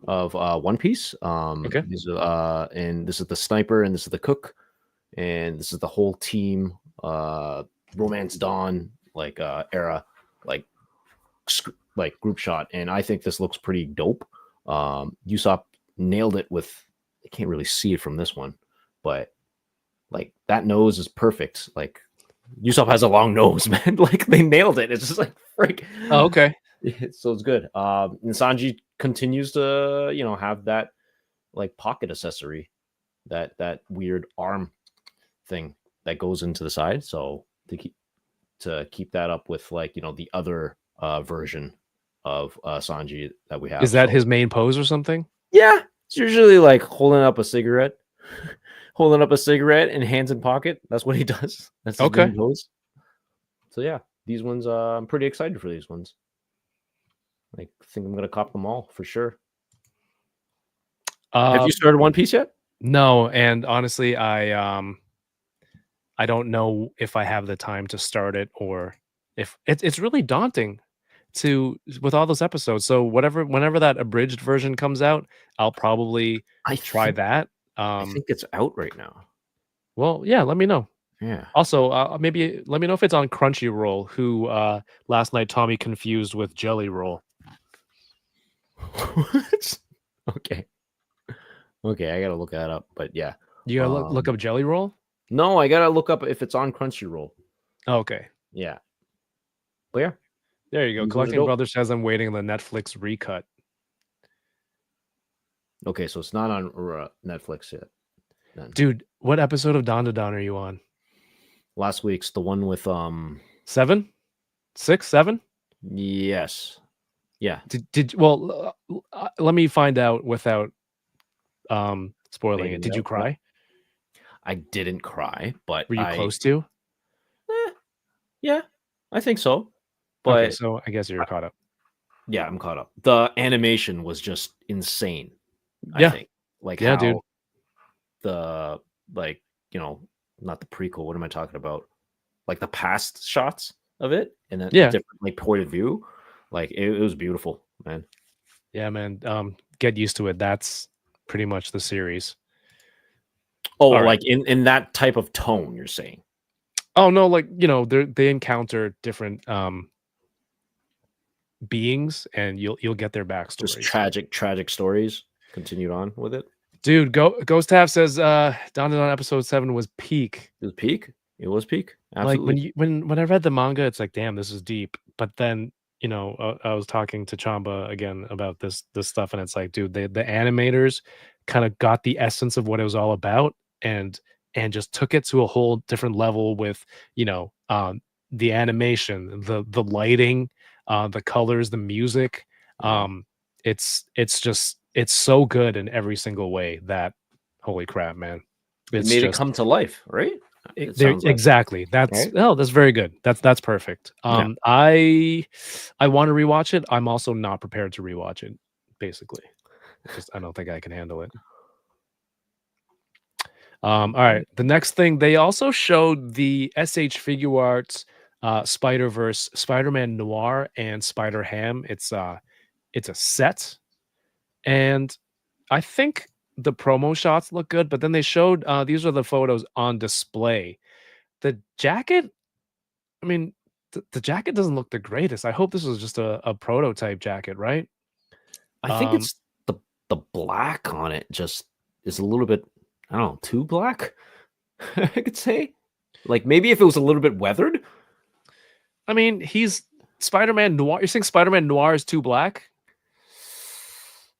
of One Piece. Okay. And this is the sniper, and this is the cook, and this is the whole team Romance Dawn era like group shot, and I think this looks pretty dope. Usopp nailed it with, I can't really see it from this one, but like that nose is perfect. Like Usopp has a long nose, man. Like they nailed it. It's just like freak. Oh, okay. So it's good. And Sanji continues to, have that like pocket accessory, that weird arm thing that goes into the side. So to keep that up with like, the other version of Sanji that we have. Is that So, his main pose or something? yeah, it's usually like holding up a cigarette, and hands in pocket. That's what he does. That's his Okay. main pose. So yeah, these ones, I'm pretty excited for these ones. Like, I think I'm gonna cop them all for sure. Have you started One Piece yet? No, and honestly, I don't know if I have the time to start it, or if it's really daunting with all those episodes. So whenever that abridged version comes out, I'll probably try that. I think it's out right now. Well, yeah, let me know. Yeah. Also, maybe let me know if it's on Crunchyroll, who last night Tommy confused with Jelly Roll. What? Okay. Okay, I gotta look that up. But yeah, You gotta look up Jelly Roll. no, I gotta look up if it's on Crunchyroll. Oh, okay. Yeah. But yeah, There you go. Collecting Brothers says I'm waiting on the Netflix recut. okay, so it's not on Netflix yet. Then. Dude, what episode of Don to Don are you on? Last week's the one with 7, 6, 7. Yes. Yeah. Let me find out without spoiling it. Did you cry? I didn't cry, but were you close to? Yeah, I think so. But okay, so I guess you're caught up. Yeah, I'm caught up. The animation was just insane. Yeah. I think. Like, yeah, how dude. The not the prequel. What am I talking about? Like the past shots of it, and then different like point of view. Like it was beautiful, man. Yeah, man. Get used to it. That's pretty much the series. Oh, like in that type of tone, you're saying? Oh no, like they encounter different beings, and you'll get their backstories. Just tragic stories. Continued on with it. Dude, Ghost Half says Don to Don episode 7 was peak. It was peak. It was peak. Absolutely. Like when I read the manga, it's like, damn, this is deep. But then I was talking to Chamba again about this stuff, and it's like, dude, the animators kind of got the essence of what it was all about, and just took it to a whole different level with the animation, the lighting, the colors, the music. It's so good in every single way that, holy crap, man. It made it come to life, right? Exactly. That's right? That's very good. That's perfect. I want to rewatch it. I'm also not prepared to rewatch it, basically. I don't think I can handle it. All right. The next thing, they also showed the SH Figure Arts Spider-Verse, Spider-Man Noir, and Spider-Ham. It's a set. And I think the promo shots look good, but then they showed these are the photos on display. The jacket, I mean, the jacket doesn't look the greatest. I hope this was just a prototype jacket, right? I think it's the black on it just is a little bit, I don't know, too black. I could say, like, maybe if it was a little bit weathered. I mean, he's Spider-Man Noir. You're saying Spider-Man Noir is too black?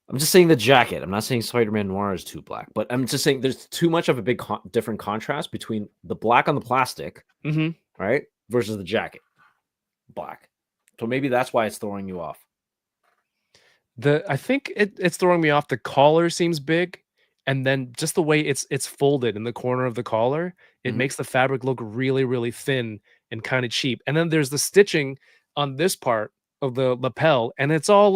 I'm just saying the jacket. I'm not saying Spider-Man Noir is too black, but I'm just saying there's too much of a big different contrast between the black on the plastic, right, versus the jacket, black. So maybe that's why it's throwing you off. I think it's throwing me off. The collar seems big, and then just the way it's folded in the corner of the collar, it makes the fabric look really, really thin and kind of cheap. And then there's the stitching on this part of the lapel, and it's all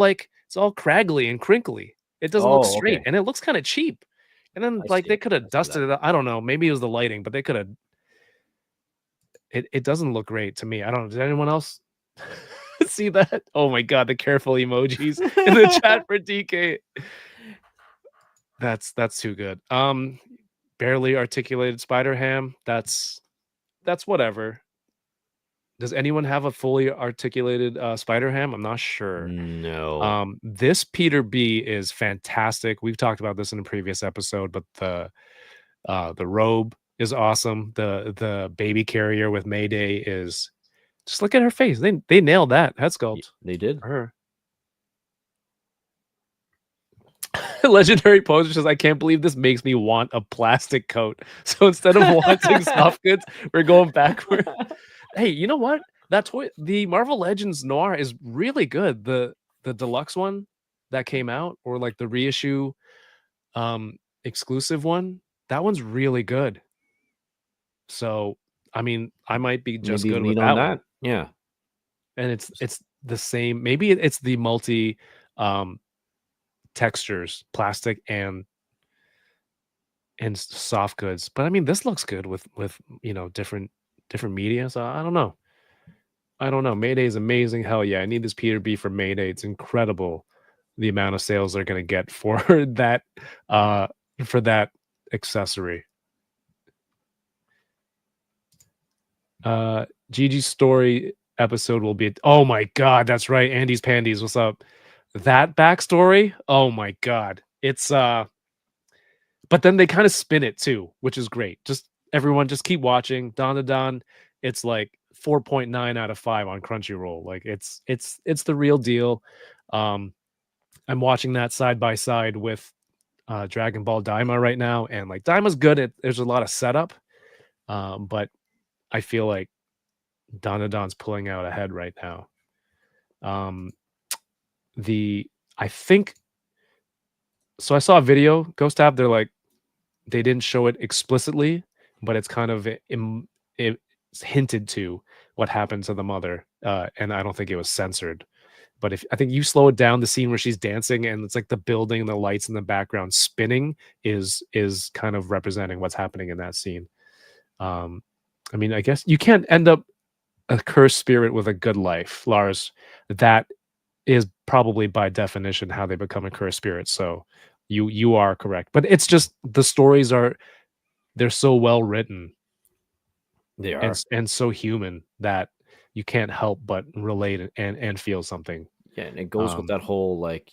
craggly and crinkly. It doesn't look straight, and it looks kind of cheap. And then they could have dusted it. I don't know. Maybe it was the lighting, but they could have. It doesn't look great to me. I don't know. Did anyone else see that? Oh my god, the careful emojis in the chat for DK. That's too good. Barely articulated Spider-Ham. That's that's whatever. Does anyone have a fully articulated Spider Ham? I'm not sure. No. This Peter B is fantastic. We've talked about this in a previous episode, but the robe is awesome. The baby carrier with Mayday is just look at her face. They nailed that head sculpt. They did. For her. Legendary poser says, I can't believe this makes me want a plastic coat. So instead of wanting soft goods, we're going backward. Hey, you know what? That toy, the Marvel Legends Noir is really good. The deluxe one that came out, or like the reissue exclusive one, that one's really good. So I mean, I might be just Maybe good lean with on that one. that. Yeah. And it's the same. Maybe it's the multi textures, plastic and soft goods. But I mean, this looks good with different media. So I don't know. Mayday is amazing. Hell yeah, I need this Peter B for Mayday. It's incredible the amount of sales they're gonna get for that accessory. Gigi's story episode will be. Oh my god, that's right. Andy's Pandies. What's up? That backstory. Oh my god, it's But then they kind of spin it too, which is great. Just everyone, just keep watching. Don Don. It's like 4.9 out of 5 on Crunchyroll. Like it's the real deal. I'm watching that side by side with Dragon Ball Daima right now, and like Daima's good at. There's a lot of setup, but I feel like Don's pulling out ahead right now. I think so. I saw a video, Ghost Tab. They're like, they didn't show it explicitly, but it's kind of it's hinted to what happened to the mother, and I don't think it was censored. But if I think you slow it down, the scene where she's dancing and it's like the building and the lights in the background spinning is kind of representing what's happening in that scene. I mean, I guess you can't end up a cursed spirit with a good life, Lars. That is probably by definition how they become a cursed spirit. So you are correct, but it's just the stories they're so well written. They are. And so human that you can't help but relate and feel something. Yeah, and it goes with that whole like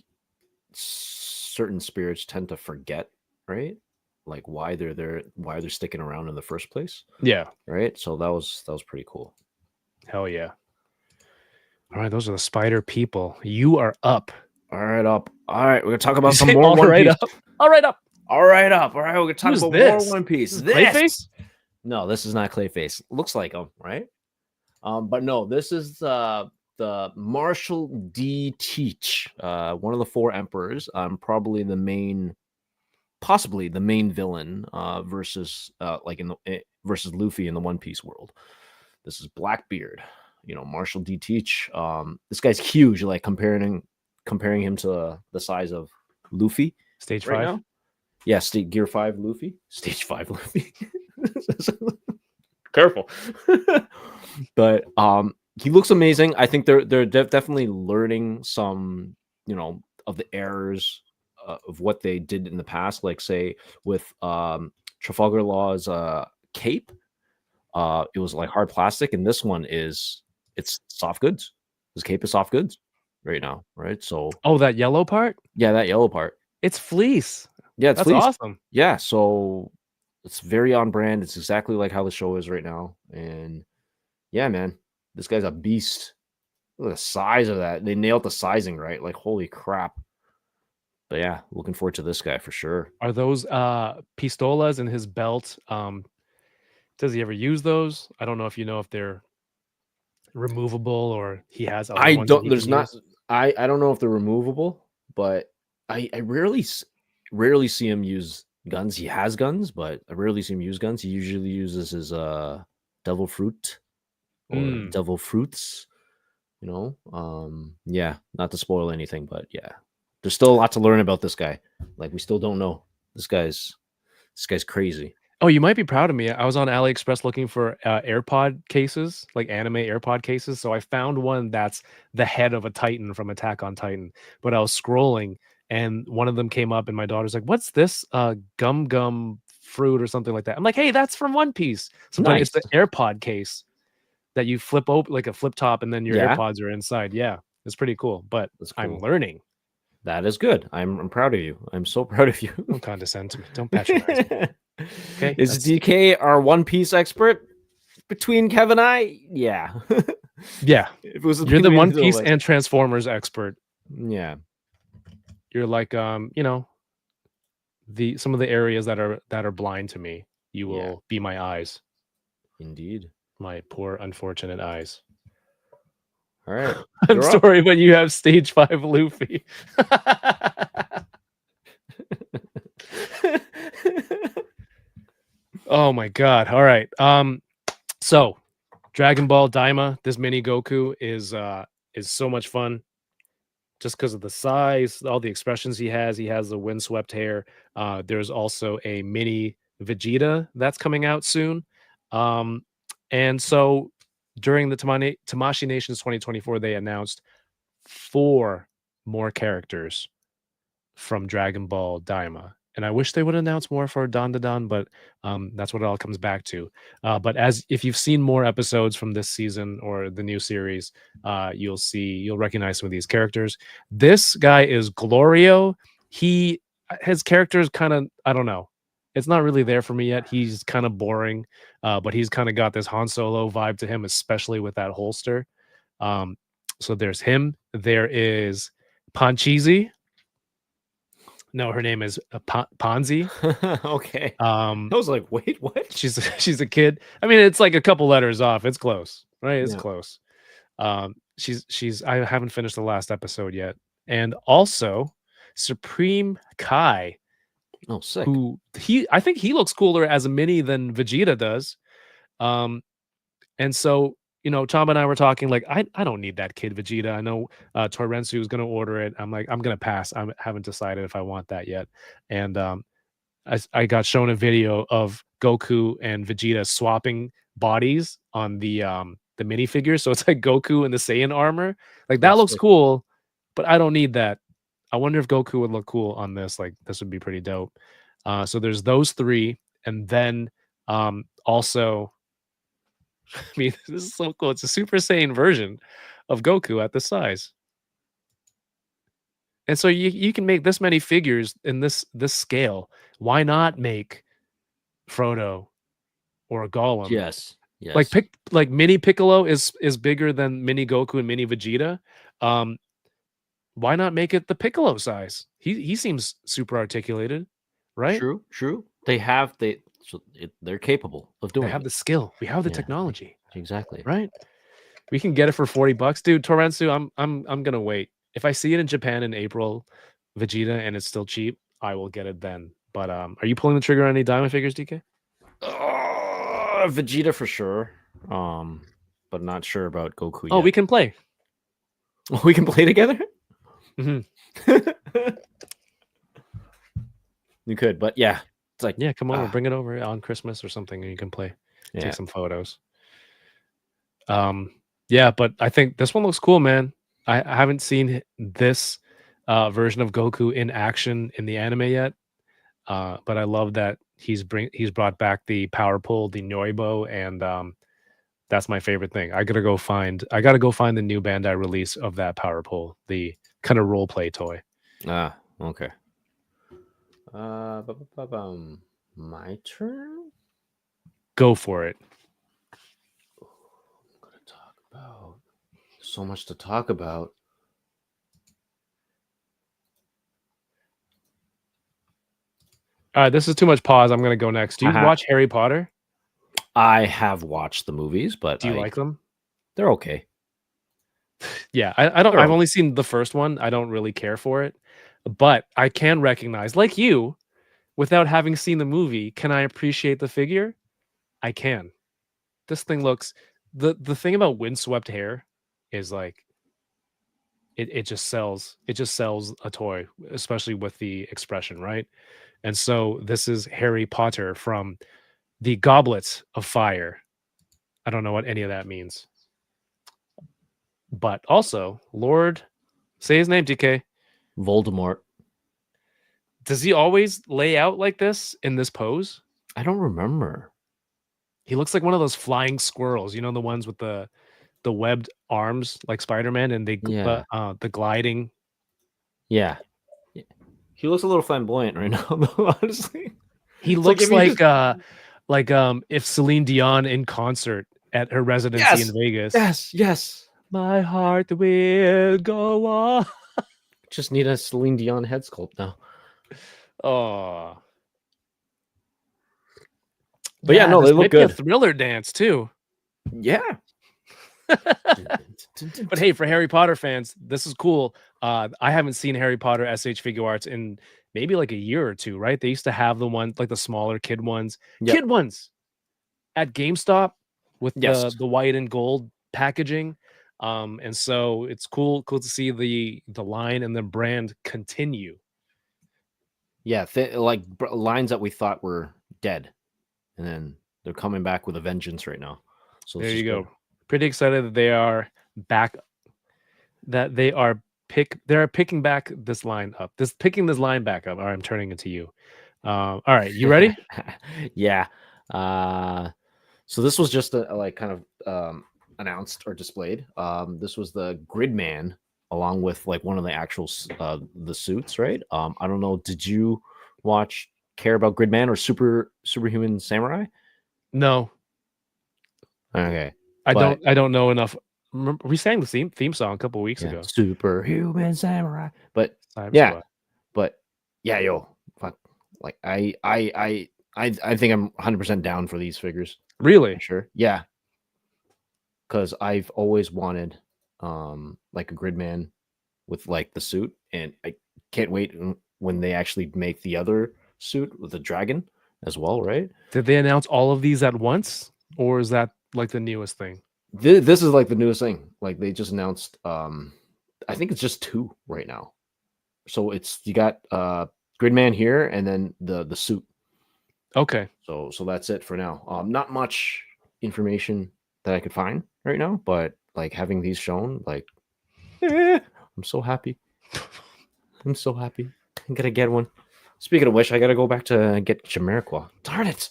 certain spirits tend to forget, right? Like why they're there, why they're sticking around in the first place. Yeah. Right. So that was pretty cool. Hell yeah. All right, those are the spider people. You are up. All right, up. All right, we're gonna talk about some more All One right Piece. Up. All right, up. All right, up. All right, we're gonna talk Who's about this? more One Piece. This Clayface? No, this is not Clayface. Looks like him, right? But no, this is the Marshall D. Teach, one of the 4 emperors. Probably possibly the main villain versus versus Luffy in the One Piece world. This is Blackbeard. Marshall D. Teach. This guy's huge. Like comparing him to the size of Luffy. Stage right 5. Now. Yeah, Gear 5 Luffy. Stage 5 Luffy. Careful. But he looks amazing. I think they're definitely learning some, of the errors of what they did in the past. Like say with Trafalgar Law's cape, it was like hard plastic, and this one it's soft goods. His cape is soft goods right now, right? So that yellow part? Yeah, that yellow part. It's fleece. Yeah, it's That's fleece. awesome. Yeah, so it's very on brand. It's exactly like how the show is right now. And yeah, man, this guy's a beast. Look at the size of that. They nailed the sizing right. Like, holy crap. But yeah, looking forward to this guy for sure. Are those pistolas in his belt? Does he ever use those? I don't know if if they're removable or he has other I ones don't. that he There's can not. use. I don't know if they're removable, but I rarely see him use guns. He has guns, but I rarely see him use guns. He usually uses his devil fruit or devil fruits. Yeah, not to spoil anything, but yeah, there's still a lot to learn about this guy. Like we still don't know. This guy's crazy. Oh, you might be proud of me. I was on AliExpress looking for AirPod cases, like anime AirPod cases. So I found one that's the head of a Titan from Attack on Titan. But I was scrolling and one of them came up and my daughter's like, what's this? Gum fruit or something like that. I'm like, hey, that's from One Piece. Sometimes Nice. it's the AirPod case that you flip open like a flip top, and then your Yeah. AirPods are inside. Yeah, it's pretty cool. But That's I'm cool. learning. That is good. I'm proud of you. I'm so proud of you. Don't condescend to me. Don't patronize me. Okay, Is DK our One Piece expert between Kev and I? Yeah. yeah. If it was You're the between One two of Piece us. and Transformers expert. Yeah. You're like, you know, some of the areas that are blind to me. You Yeah. will be my eyes. Indeed. My poor unfortunate eyes. All right. I'm You're up. sorry, but you have stage 5 Luffy. Oh my god. All right. So Dragon Ball Daima, this mini Goku is so much fun just because of the size, all the expressions he has. He has the windswept hair. There's also a mini Vegeta that's coming out soon. And so during the Tamashii Nations 2024, they announced 4 more characters from Dragon Ball Daima. And I wish they would announce more for Don Da Don, but that's what it all comes back to. But if you've seen more episodes from this season or the new series, you'll recognize some of these characters. This guy is Glorio. His character is kind of, I don't know. It's not really there for me yet. He's kind of boring, but he's kind of got this Han Solo vibe to him, especially with that holster. So there's him. There is Panchizi. No, her name is Ponzi. Okay. I was like, wait, what? She's a kid. I mean, it's like a couple letters off. It's close, right? It's Yeah. close. She's. I haven't finished the last episode yet, and also Supreme Kai. Oh, sick. I think he looks cooler as a mini than Vegeta does. And so, you know, Tom and I were talking like, I don't need that kid Vegeta. I know Torrensu is going to order it. I'm like, I'm going to pass. I haven't decided if I want that yet. And I got shown a video of Goku and Vegeta swapping bodies on the minifigure. So it's like Goku in the Saiyan armor. Like that looks sick. cool, but I don't need that. I wonder if Goku would look cool on this. Like this would be pretty dope. So there's those 3, and then also, I mean, this is so cool. It's a Super Saiyan version of Goku at this size. And so you can make this many figures in this scale. Why not make Frodo or a Gollum? Yes. Yes. Like mini Piccolo is bigger than mini Goku and mini Vegeta. Why not make it the Piccolo size? He seems super articulated, right? True. They're capable of doing They have it. the skill. We have the Yeah. technology. Exactly. Right? We can get it for $40, dude. Torrensu, I'm gonna wait. If I see it in Japan in April, Vegeta, and it's still cheap, I will get it then. But are you pulling the trigger on any Diamond figures, DK? Vegeta for sure. But not sure about Goku Oh, yet. we can play. We can play together? Mm-hmm. You could, but yeah. It's like, yeah, come over, bring it over on Christmas or something, and you can play. Yeah. Take some photos. Yeah, but I think this one looks cool, man. I haven't seen this version of Goku in action in the anime yet. But I love that he's brought back the power pole, the Noibo, and that's my favorite thing. I gotta go find the new Bandai release of that power pole, the kind of role play toy. Okay. My turn? Go for it. I'm gonna talk about so much to talk about. All right, this is too much pause. I'm gonna go next. Do you watch Harry Potter? I have watched the movies, but do you like them? They're okay. Yeah, I don't. I've only seen the first one. I don't really care for it, but I can recognize, like you, without having seen the movie, can I appreciate the figure? I can. This thing looks. The thing about windswept hair is like it just sells. It just sells a toy, especially with the expression, right? And so this is Harry Potter from the Goblet of Fire. I don't know what any of that means. But also, Lord, say his name, DK. Voldemort. Does he always lay out like this in this pose? I don't remember. He looks like one of those flying squirrels, you know, the ones with the webbed arms like Spider-Man, and Yeah. the gliding. Yeah. Yeah. He looks a little flamboyant right now, though, honestly. He It's like looks if you just like if Celine Dion in concert at her residency in yes, Vegas. yes, yes. My heart will go on. Just need a Celine Dion head sculpt now. Oh, But yeah, no, this they look might be a good. Thriller dance too. Yeah. But hey, for Harry Potter fans, this is cool. I haven't seen Harry Potter SH figure arts in maybe like a year or two, right? They used to have the ones like the smaller kid ones, Yep. at GameStop with Yes. the white and gold packaging. And so it's cool to see the line and the brand continue. Yeah, like lines that we thought were dead, and then they're coming back with a vengeance right now. So There it's you just go. good. Pretty excited that they are back. That they're picking back this line up. Picking this line back up. All right, I'm turning it to you. All right, you ready? Yeah. So this was just like kind of announced or displayed. This was the Gridman along with like one of the actual the suits, right? I don't know. Did you care about Gridman or Superhuman Samurai? No, Okay, I but don't know enough. We sang the theme song a couple weeks yeah, ago. Superhuman Samurai. But Cyber yeah, Squad. but yeah, yo, fuck. Like I think I'm 100% down for these figures. Really? For sure. Yeah. Because I've always wanted like a Gridman with like the suit, and I can't wait when they actually make the other suit with the dragon as well, right? Did they announce all of these at once, or is that like the newest thing? This is like the newest thing. Like they just announced I think it's just 2 right now. So it's you got Gridman here and then the suit. Okay. So that's it for now. Not much information that I could find right now, but like having these shown, like I'm so happy. I'm so happy. I'm gonna get one. Speaking of which, I gotta go back to get Jamiroquai. Darn it!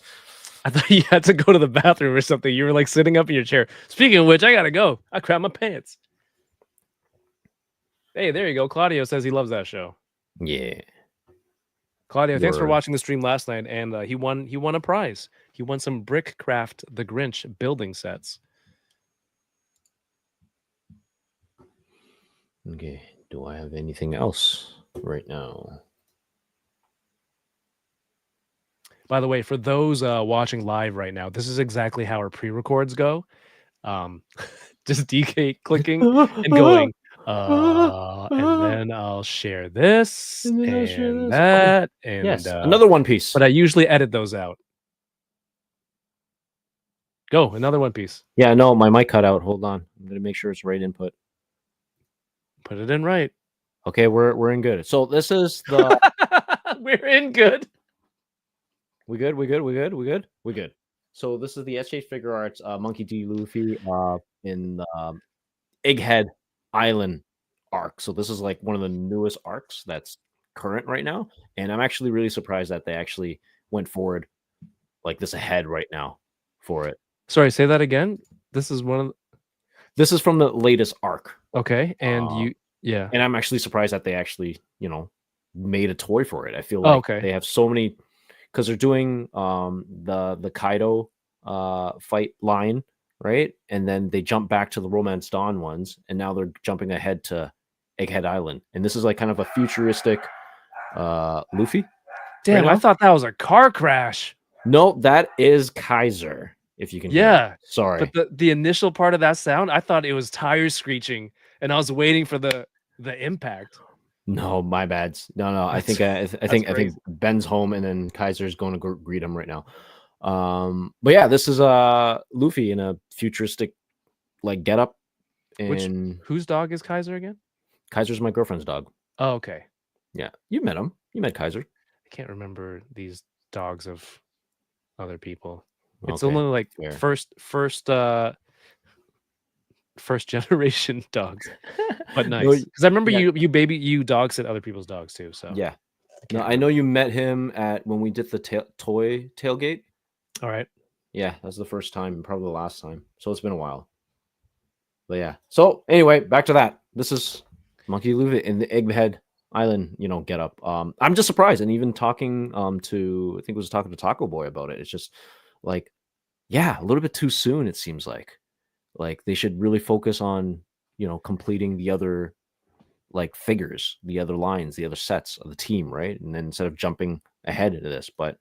I thought you had to go to the bathroom or something. You were like sitting up in your chair. Speaking of which, I gotta go. I crap my pants. Hey, there you go. Claudio says he loves that show. Yeah. Claudio, thanks for Word. watching the stream last night, and he won a prize. He won some Brickcraft the Grinch building sets. Okay. Do I have anything else right now? By the way, for those watching live right now, this is exactly how our pre-records go. Just DK clicking and going, and then I'll share this And then I'll and share this. that, Oh, and yes. Another One Piece. but I usually edit those out. Go, another One Piece. Yeah, no, my mic cut out. Hold on. I'm gonna make sure it's right input. Put it in right. Okay, we're in good. So this is the We're in good. we good. So this is the SH Figure Arts Monkey D. Luffy in the Egghead Island arc. So this is like one of the newest arcs that's current right now, and I'm actually really surprised that they actually went forward like this ahead right now for it. Sorry, say that again. This is one of This is from the latest arc. okay, and yeah. And I'm actually surprised that they actually, made a toy for it. I feel Oh, like okay. they have so many because they're doing the Kaido fight line, right? And then they jump back to the Romance Dawn ones, and now they're jumping ahead to Egghead Island. And this is like kind of a futuristic Luffy. Damn, right I now. thought that was a car crash. No, that is Kaiser. If you can hear Yeah. me. Sorry. But the initial part of that sound, I thought it was tires screeching, and I was waiting for the impact. No, my bad. No. I That's- think I think Ben's home, and then Kaiser's going to go greet him right now. But yeah, this is Luffy in a futuristic like getup. And Whose dog is Kaiser again? Kaiser's my girlfriend's dog. Oh, okay. Yeah, you met him. You met Kaiser. I can't remember these dogs of other people. It's Okay, only like fair. first generation dogs, but No, nice. Because I remember yeah. you dog sit other people's dogs too. So Yeah. No, I know you met him at when we did the toy tailgate All right. Yeah, that's the first time, probably the last time. So it's been a while. But yeah. So anyway, back to that. This is Monkey Luffy in the Egghead Island, get up. I'm just surprised. And even talking to I think it was talking to Taco Boy about it. It's just like, yeah, a little bit too soon, it seems like. Like they should really focus on, completing the other like figures, the other lines, the other sets of the team, right? And then instead of jumping ahead into this, but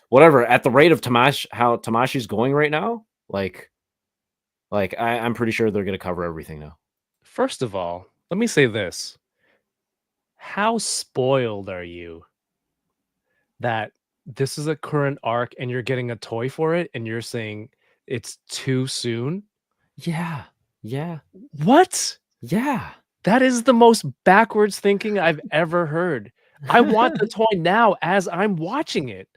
whatever. At the rate of how Tamashi's going right now, I'm pretty sure they're gonna cover everything now. First of all, let me say this. How spoiled are you that this is a current arc and you're getting a toy for it and you're saying it's too soon? Yeah, yeah, What? yeah. That is the most backwards thinking I've ever heard. I want the toy now as I'm watching it.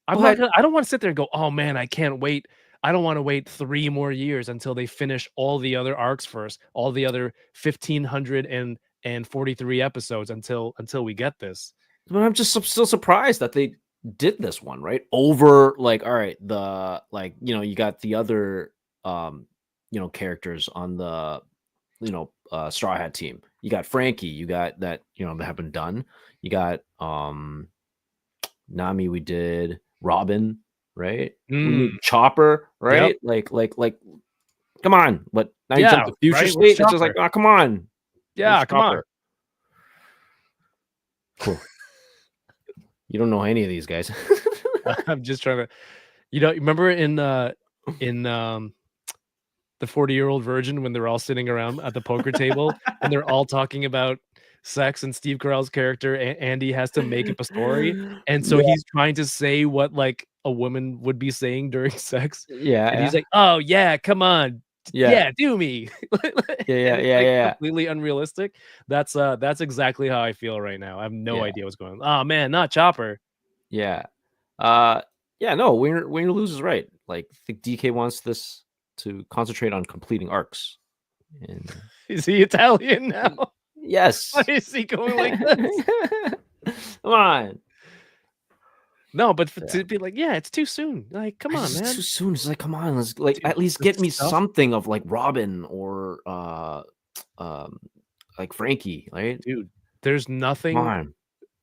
But I don't want to sit there and go, "Oh man, I can't wait. I don't want to wait 3 more years until they finish all the other arcs first, all the other 1,543 episodes until we get this." I'm just still surprised that they did this one, right? Over like, all right, the like, you got the other characters on the Straw Hat team. You got Frankie, you got that, that have been done. You got Nami, we did Robin, right? We Mm, need Chopper, yep. right? Like, come on. But now you jump Yeah, to future right? Where's state. It's just like, Chopper? oh, come on. Where's Yeah, come on. Chopper? Cool. You don't know any of these guys. I'm just trying to remember in the 40-year-old virgin when they're all sitting around at the poker table and they're all talking about sex and Steve Carell's character Andy has to make up a story, and so Yeah, he's trying to say what like a woman would be saying during sex, yeah, and he's yeah, like, "Oh yeah, come on, yeah, yeah, do me," yeah, yeah, and it's yeah, like yeah, completely unrealistic. That's exactly how I feel right now. I have no yeah, idea what's going on. Oh man, not Chopper. yeah. Uh, yeah. No, Winner loses right. Like, I think DK wants this to concentrate on completing arcs. And Is he Italian now? Why yes, is he going like this? come on. No, but Yeah. to be like, "Yeah, it's too soon." Like, come on, It's just too man. soon. It's like, come on, let's like Dude, at least the get me stuff something of like Robin or um like Frankie, right? dude, there's Come nothing on.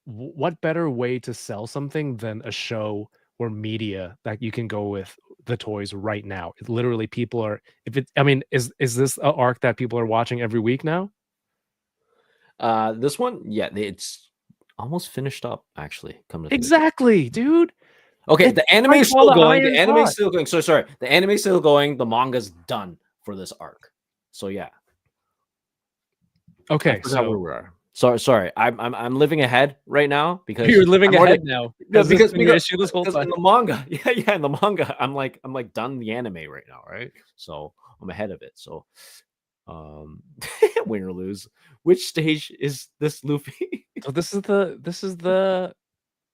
what better way to sell something than a show or media that you can go with the toys right now. It literally people are if it I mean, is this a arc that people are watching every week now? This one, yeah, it's almost finished up actually. Come to think of it. Exactly, dude. Okay, It the anime strikes is while still the going. The iron's anime is hot. still going. So sorry, the anime is still going. The manga's done for this arc. So yeah, I Okay, forgot where so we are. Sorry. I'm living ahead right now you're because living I'm already ahead now. no, Has this been your issue this whole because time? in the manga, yeah, in the manga, I'm like done the anime right now, right? So I'm ahead of it. So win or lose. Which stage is this Luffy? So this is the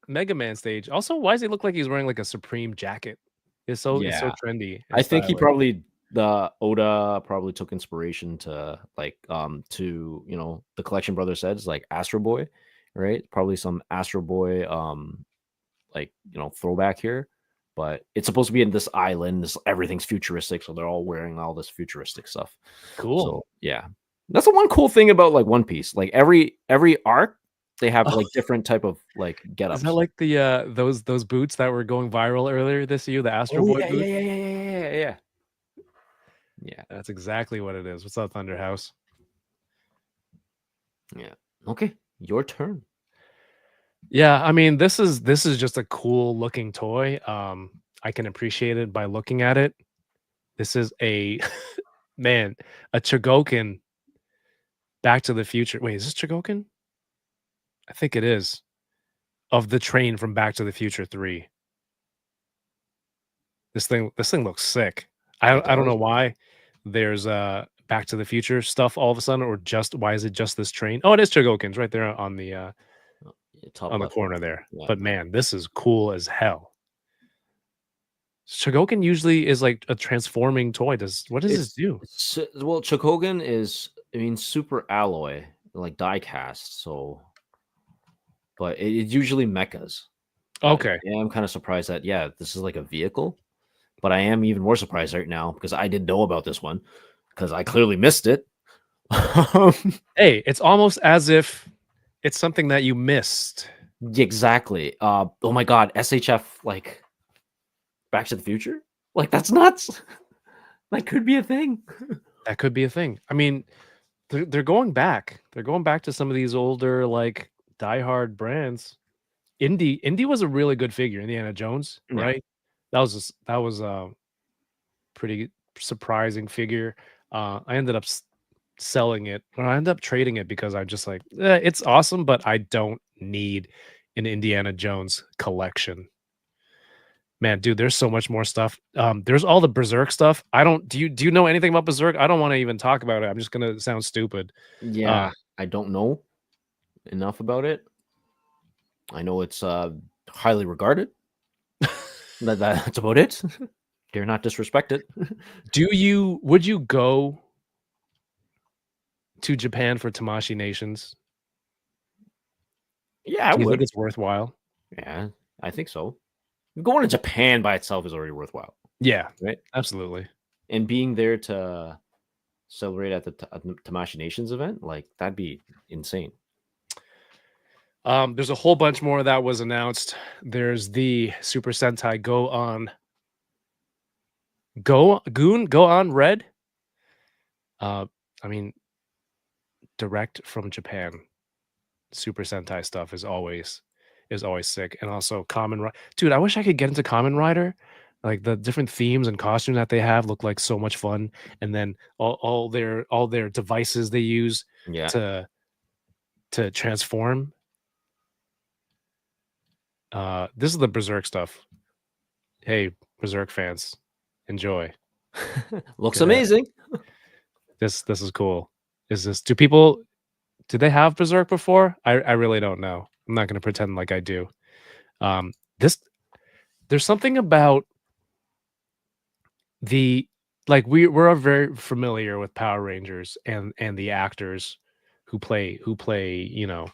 Mega Man stage. Also, why does he look like he's wearing like a Supreme jacket? It's so Yeah, trendy and I think he stylish. probably the Oda probably took inspiration to like to the Collection Brothers said it's like Astro Boy, right? Probably some Astro Boy like throwback here, but it's supposed to be in this island. This everything's futuristic, so they're all wearing all this futuristic stuff. Cool. So yeah, that's the one cool thing about like One Piece. Like every arc, they have like different type of like Is that get-ups. like the those boots that were going viral earlier this year, the Astro Oh Boy yeah, yeah, boots? yeah, yeah, yeah, yeah, yeah, yeah. Yeah. That's exactly what it is. What's up, Thunder House? Yeah. Okay, your turn. Yeah, I mean, this is just a cool looking toy. I can appreciate it by looking at it. This is a man, a Chogokin Back to the Future. Wait, is this Chogokin? I think it is. Of the train from Back to the Future 3. This thing looks sick. It I don't know does. why there's Back to the Future stuff all of a sudden, or just why is it just this train? Oh, it is Chogokin's right there Oh, yeah, top on the left. corner there. Yeah. But man, this is cool as hell. Chogokin usually is like a transforming toy. What does this do? Well, Chokogan is I mean super alloy, like die cast, so but it's usually mechas. But Okay. yeah, I'm kind of surprised that this is like a vehicle. But I am even more surprised right now because I didn't know about this one because I clearly missed it. Hey, it's almost as if it's something that you missed. Exactly. Oh my god, SHF like Back to the Future? Like that's nuts. That could be a thing. That could be a thing. I mean, they're going back. They're going back to some of these older, like, diehard brands. Indy was a really good figure, Indiana Jones, Yeah. right? That was a pretty surprising figure. I ended up selling it, or I ended up trading it because I'm just like, it's awesome, but I don't need an Indiana Jones collection. Man, dude, there's so much more stuff. There's all the Berserk stuff. I don't do you know anything about Berserk? I don't want to even talk about it. I'm just gonna sound stupid. Uh Yeah, I don't know enough about it. I know it's highly regarded. That's about it. Dare not disrespect it. would you go to Japan for Tamashii Nations? Yeah, I Do you think would. it's worthwhile? Yeah, I think so. Going to Japan by itself is already worthwhile, Yeah, right? absolutely. And being there to celebrate at the Tamashi Nations event, like that'd be insane. There's a whole bunch more that was announced. There's the Super Sentai Go on Red. I mean, direct from Japan. Super Sentai stuff is always sick, and also Dude, I wish I could get into Common Rider. Like the different themes and costumes that they have look like so much fun, and then all their devices they use Yeah. to transform. This is the Berserk stuff. Hey, Berserk fans, enjoy. Looks Yeah, amazing. this is cool. Is this do people did they have Berserk before? I really don't know. I'm not gonna pretend like I do. This there's something about the like we're very familiar with Power Rangers and the actors who play, you know,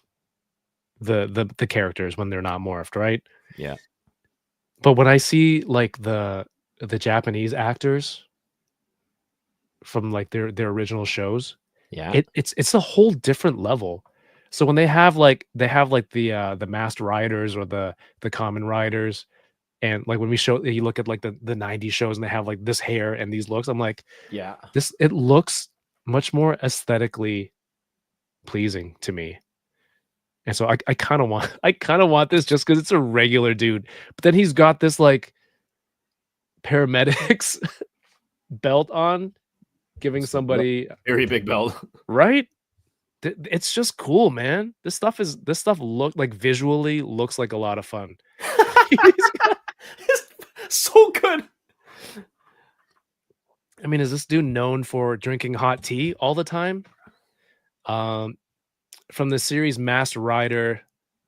the characters when they're not morphed, right? Yeah. But when I see like the Japanese actors from like their original shows, Yeah. it's a whole different level. So when they have like the masked riders or the common riders, and like when you look at like the 90s shows and they have like this hair and these looks, I'm like, Yeah. this it looks much more aesthetically pleasing to me. And so I kind of want I kind of want this just because it's a regular dude. But then he's got this like paramedics belt on, giving It's a somebody very big belt. right. It's just cool, man. This stuff look like visually looks like a lot of fun. He's got- It's so good. I mean, is this dude known for drinking hot tea all the time? Um, from the series Masked Rider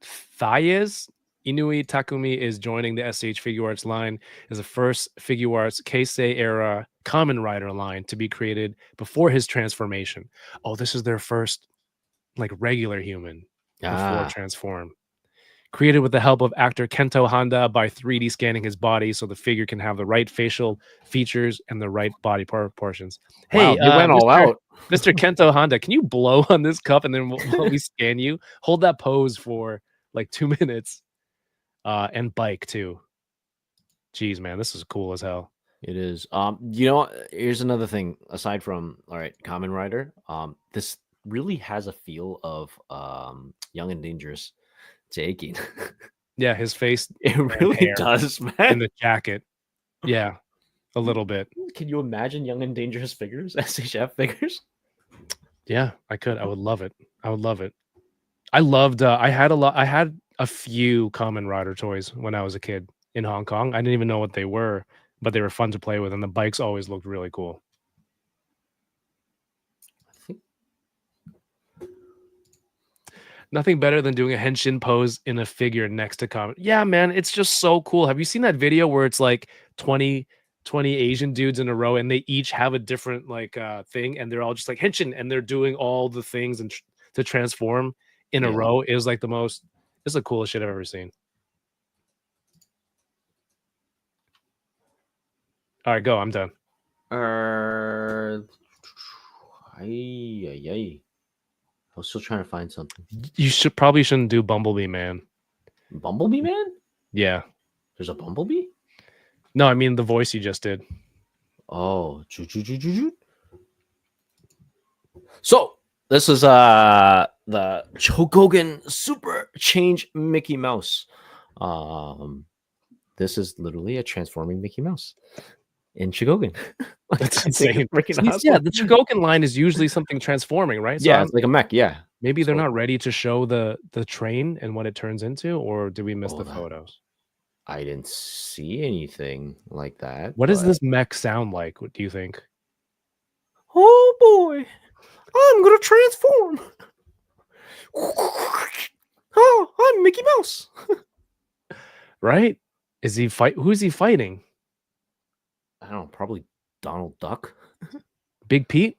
Thayes, Inui Takumi is joining the SH Figure Arts line as the first Figure Arts Keisei era Common Rider line to be created before his transformation. Oh, this is their first like regular human before Ah, transform. Created with the help of actor Kento Honda by 3D scanning his body so the figure can have the right facial features and the right body proportions. wow, Hey, they went all Mr. out. Mr. Kento Honda, can you blow on this cup and then while we scan you, hold that pose for like 2 minutes, and bike too. Jeez, man, this is cool as hell. It is. You know, here's another thing aside from all right, Common Rider. This really has a feel of Young and Dangerous to Aching. Yeah, his face It and really hair does, in man. the jacket. Yeah, a little bit. Can you imagine Young and Dangerous figures, SHF figures? Yeah, I could. I would love it. I would love it. I loved. I had a lot. I had a few Common Rider toys when I was a kid in Hong Kong. I didn't even know what they were, but they were fun to play with, and the bikes always looked really cool. I think Nothing better than doing a henshin pose in a figure next to Common. Yeah, man, it's just so cool. Have you seen that video where it's like 20 Asian dudes in a row, and they each have a different like thing, and they're all just like henshin, and they're doing all the things and to transform in a yeah. row. It was like the coolest shit I've ever seen. All right, go. I'm done. I was still trying to find something. You shouldn't do Bumblebee Man. Bumblebee Man? Yeah. There's a Bumblebee? No, I mean the voice you just did. Oh, so this is the Chogogan Super Change Mickey Mouse. This is literally a transforming Mickey Mouse in Chogogan. That's insane. Yeah, the Chogogan line is usually something transforming, right? So it's like a mech. Yeah. Maybe they're not ready to show the train and what it turns into, or did we miss the photos? I didn't see anything like that. What does this mech sound like? What do you think? Oh boy, I'm gonna transform. Oh, I'm Mickey Mouse. Right? Is he who is he fighting? I don't know, probably Donald Duck. Big Pete?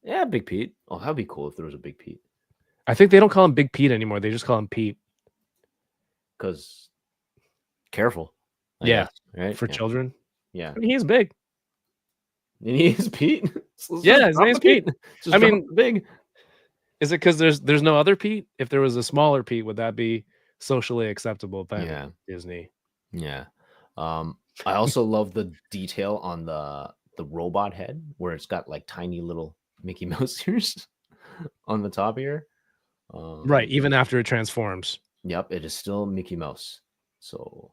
Yeah, Big Pete. Oh, that'd be cool if there was a Big Pete. I think they don't call him Big Pete anymore. They just call him Pete. Because careful. I guess, right? For children. Yeah. I mean, he's big. And he is Pete. Yeah, his name's Pete. I mean, big. Is it because there's no other Pete? If there was a smaller Pete, would that be socially acceptable then? Disney. Yeah. I also love the detail on the robot head where it's got like tiny little Mickey Mouse ears on the top here. Right, even after it transforms. Yep, it is still Mickey Mouse. So,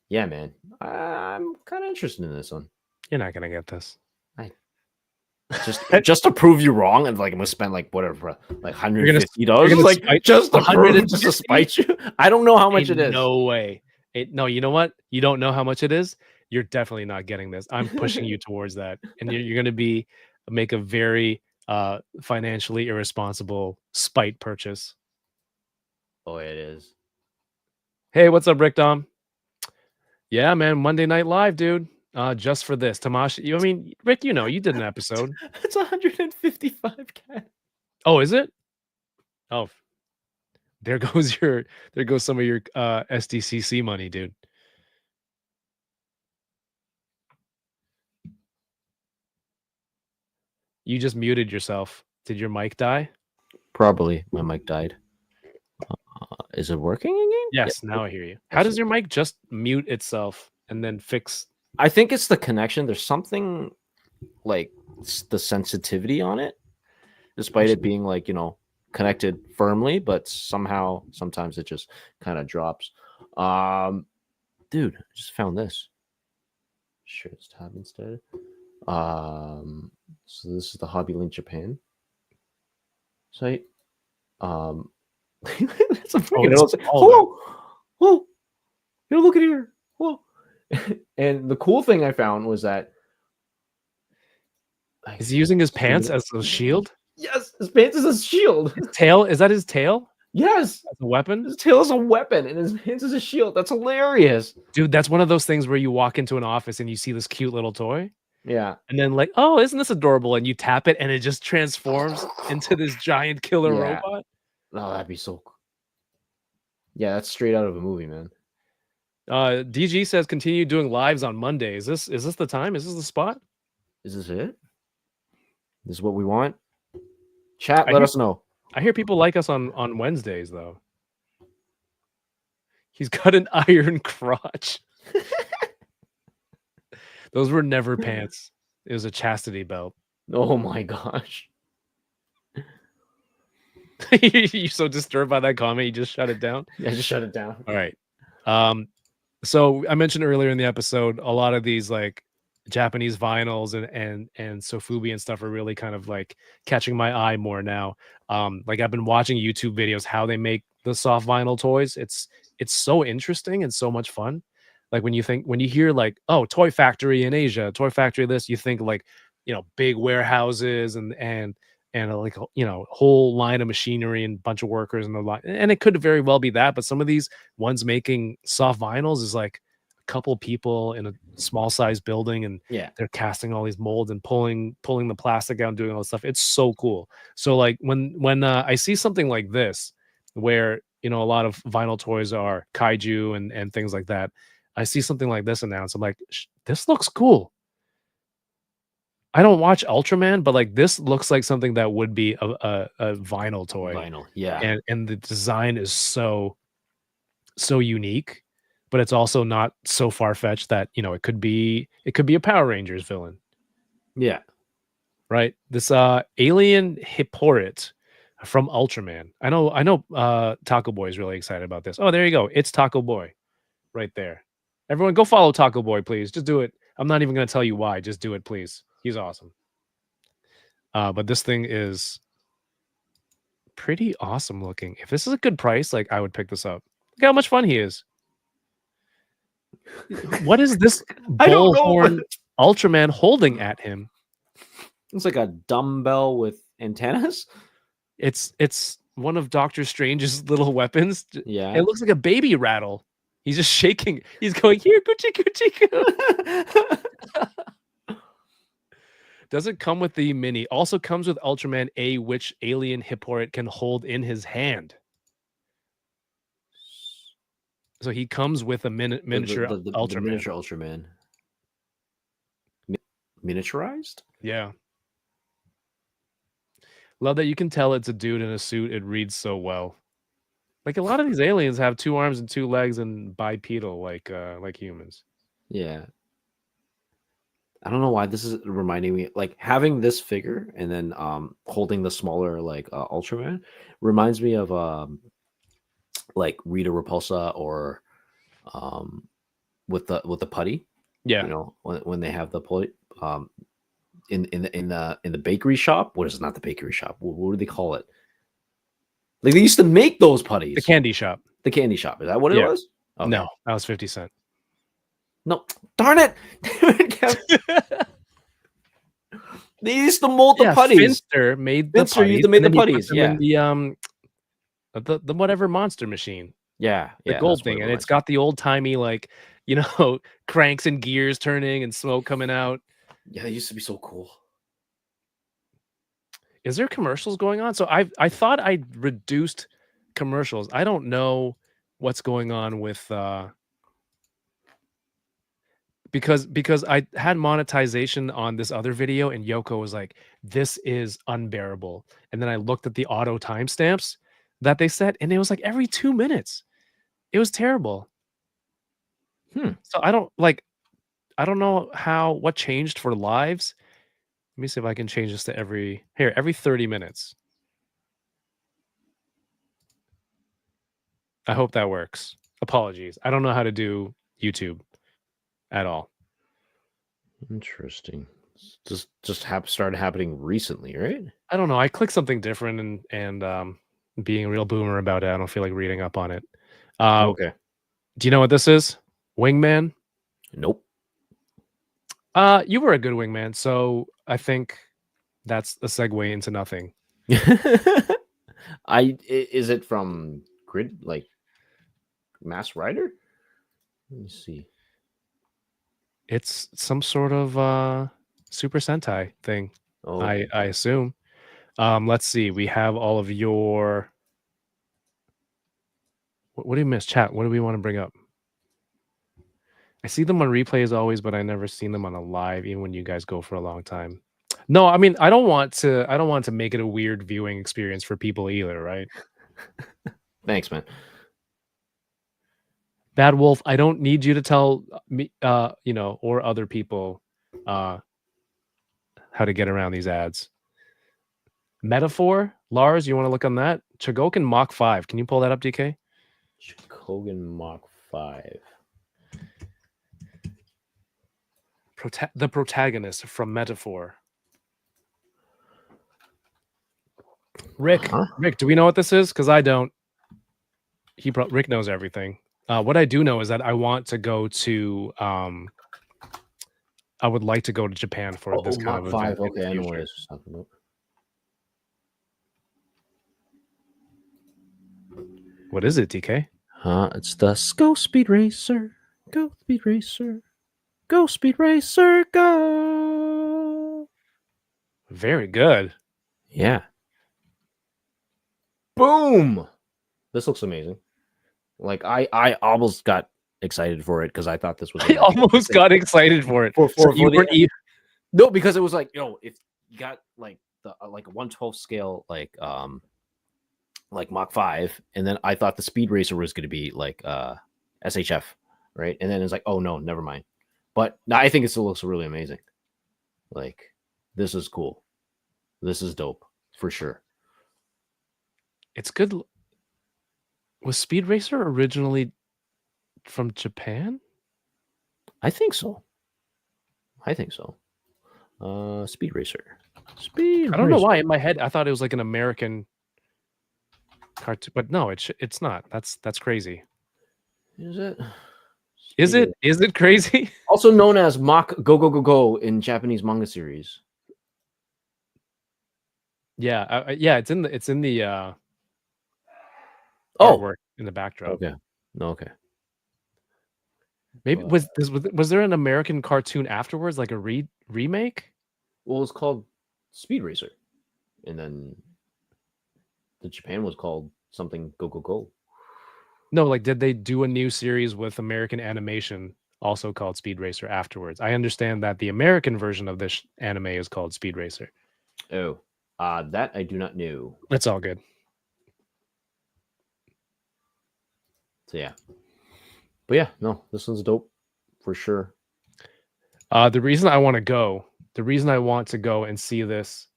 yeah, man, I'm kind of interested in this one. You're not gonna get this. Just to prove you wrong, and like I'm gonna spend like whatever, like $150, like just to spite you. I don't know how much it is. No way. No, you know what? You don't know how much it is. You're definitely not getting this. I'm pushing you towards that, and you're gonna make a very financially irresponsible spite purchase. Oh, it is. Hey, what's up, Rick Dom? Yeah, man, Monday Night Live, dude. Just for this, Tamashii. I mean, Rick, you did an episode. It's 155K. Oh, is it? Oh, there goes some of your SDCC money, dude. You just muted yourself. Did your mic die? Probably my mic died. Is it working again? Yes, now I hear you. How does your mic just mute itself and then fix? I think it's the connection. There's something like the sensitivity on it, despite it being like, connected firmly, but sometimes it just kind of drops. Dude, I just found this. Share this tab instead. So this is the Hobby Link Japan site. That's a freaking whoa, look at here. Whoa. And the cool thing I found was that is he using his pants as a shield? Yes, his pants is a shield. His tail, is that his tail? Yes, as a weapon. His tail is a weapon, and his pants is a shield. That's hilarious, dude. That's one of those things where you walk into an office and you see this cute little toy. Yeah, and then like, oh, isn't this adorable? And you tap it, and it just transforms into this giant killer robot. Oh, that'd be so cool. Yeah, that's straight out of a movie, man. DG says continue doing lives on Monday. Is this the time? Is this the spot? Is this it? This is what we want? Chat, let us know. I hear people like us on Wednesdays, though. He's got an iron crotch. Those were never pants. It was a chastity belt. Oh my gosh. You're so disturbed by that comment, you just shut it down? Yeah, just shut it down. All right. So I mentioned earlier in the episode, a lot of these like Japanese vinyls and Sofubi and stuff are really kind of like catching my eye more now. Like I've been watching YouTube videos how they make the soft vinyl toys. It's so interesting and so much fun. Like when you hear like, oh, toy factory in Asia, toy factory this, you think like, big warehouses and like, whole line of machinery and bunch of workers and the line. And it could very well be that, but some of these ones making soft vinyls is like a couple people in a small size building, and they're casting all these molds and pulling the plastic out and doing all this stuff. It's so cool. So like when I see something like this, where a lot of vinyl toys are kaiju and things like that, I see something like this announced, I'm like, this looks cool. I don't watch Ultraman, but like this looks like something that would be a vinyl toy, Vinyl, yeah. and the design is so unique, but it's also not so far fetched that it could be a Power Rangers villain, Yeah. right? This alien Hippolyte from Ultraman. I know Taco Boy is really excited about this. Oh, there you go. It's Taco Boy right there. Everyone go follow Taco Boy, please. Just do it. I'm not even going to tell you why. Just do it, please. He's awesome. But this thing is pretty awesome looking. If this is a good price, like I would pick this up. Look how much fun he is. What is this I don't know, but bullhorn Ultraman holding at him? it's like a dumbbell with antennas. It's one of Doctor Strange's little weapons. Yeah. It looks like a baby rattle. He's just shaking. He's going, here, coochie coochie coo. Does it come with the mini? Also comes with Ultraman A, which alien Hippolyte can hold in his hand. So he comes with a miniature Ultraman. The miniature Ultraman. Miniaturized? Yeah. Love that you can tell it's a dude in a suit. It reads so well. Like a lot of these aliens have 2 arms and 2 legs and bipedal like humans. Yeah. I don't know why this is reminding me, like having this figure and then holding the smaller like Ultraman reminds me of like Rita Repulsa or with the putty. Yeah. You know, when they have the putty in the bakery shop. What is it? Not the bakery shop. What do they call it? Like they used to make those putties. The candy shop. The candy shop. Is that what it was? Okay. No, that was 50 Cent. No, darn it! They used to mold the putties. Finster made the Finster putties. used to make the and then he putties. put them in the whatever monster machine. Yeah, The gold thing, and it's got the old timey like cranks and gears turning and smoke coming out. Yeah, they used to be so cool. Is there commercials going on? So I thought I reduced commercials. I don't know what's going on with because I had monetization on this other video and Yoko was like, this is unbearable. And then I looked at the auto timestamps that they set and it was like every 2 minutes. It was terrible. So I don't know what changed for lives. Let me see if I can change this to every 30 minutes. I hope that works. Apologies. I don't know how to do YouTube at all. Interesting. Just started happening recently, right? I don't know. I clicked something different and being a real boomer about it, I don't feel like reading up on it. Okay. Do you know what this is? Wingman? Nope. You were a good wingman, so I think that's a segue into nothing. Is it from Grid like Mass Rider? Let me see. It's some sort of Super Sentai thing. Oh, I assume. Let's see. We have all of your. What do you miss, chat? What do we want to bring up? I see them on replay as always, but I never seen them on a live, even when you guys go for a long time. No, I mean I don't want to make it a weird viewing experience for people either, right? Thanks, man. Bad Wolf, I don't need you to tell me, or other people, how to get around these ads. Metaphor, Lars, you want to look on that? Chogokin Mach 5. Can you pull that up, DK? Chogokin Mach 5. The protagonist from Metaphor. Rick, do we know what this is? Because I don't. Rick knows everything. What I do know is that I want to go to. I would like to go to Japan for this kind of event. Okay, I know what it is. What is it, DK? It's the Go Speed Racer. Go Speed Racer. Go Speed Racer, go. Very good. Yeah. Boom. This looks amazing. Like I almost got excited for it because I thought this was. I almost got excited for it. For No, because it was like, if you got like the like a 1/12 scale, like Mach 5, and then I thought the Speed Racer was going to be like SHF, right? And then it's like, oh no, never mind. But no, I think it still looks really amazing. Like, this is cool. This is dope for sure. It's good. Was Speed Racer originally from Japan? I think so. Speed Racer. Speed. I don't know Racer. why in my head I thought it was like an American cartoon, but no, it's not. That's crazy. Is it? Is it? Is it crazy? Also known as Mach Go Go Go Go in Japanese manga series. Yeah, yeah. It's in the Oh, artwork in the backdrop. okay. No, okay. Maybe was there an American cartoon afterwards, like a remake? Well, it's called Speed Racer, and then the Japan was called something Go Go Go. No, like did they do a new series with American animation also called Speed Racer afterwards? I understand that the American version of this anime is called Speed Racer. Oh, that I do not know. That's all good. So yeah, but yeah, no, this one's dope for sure. The reason I want to go and see this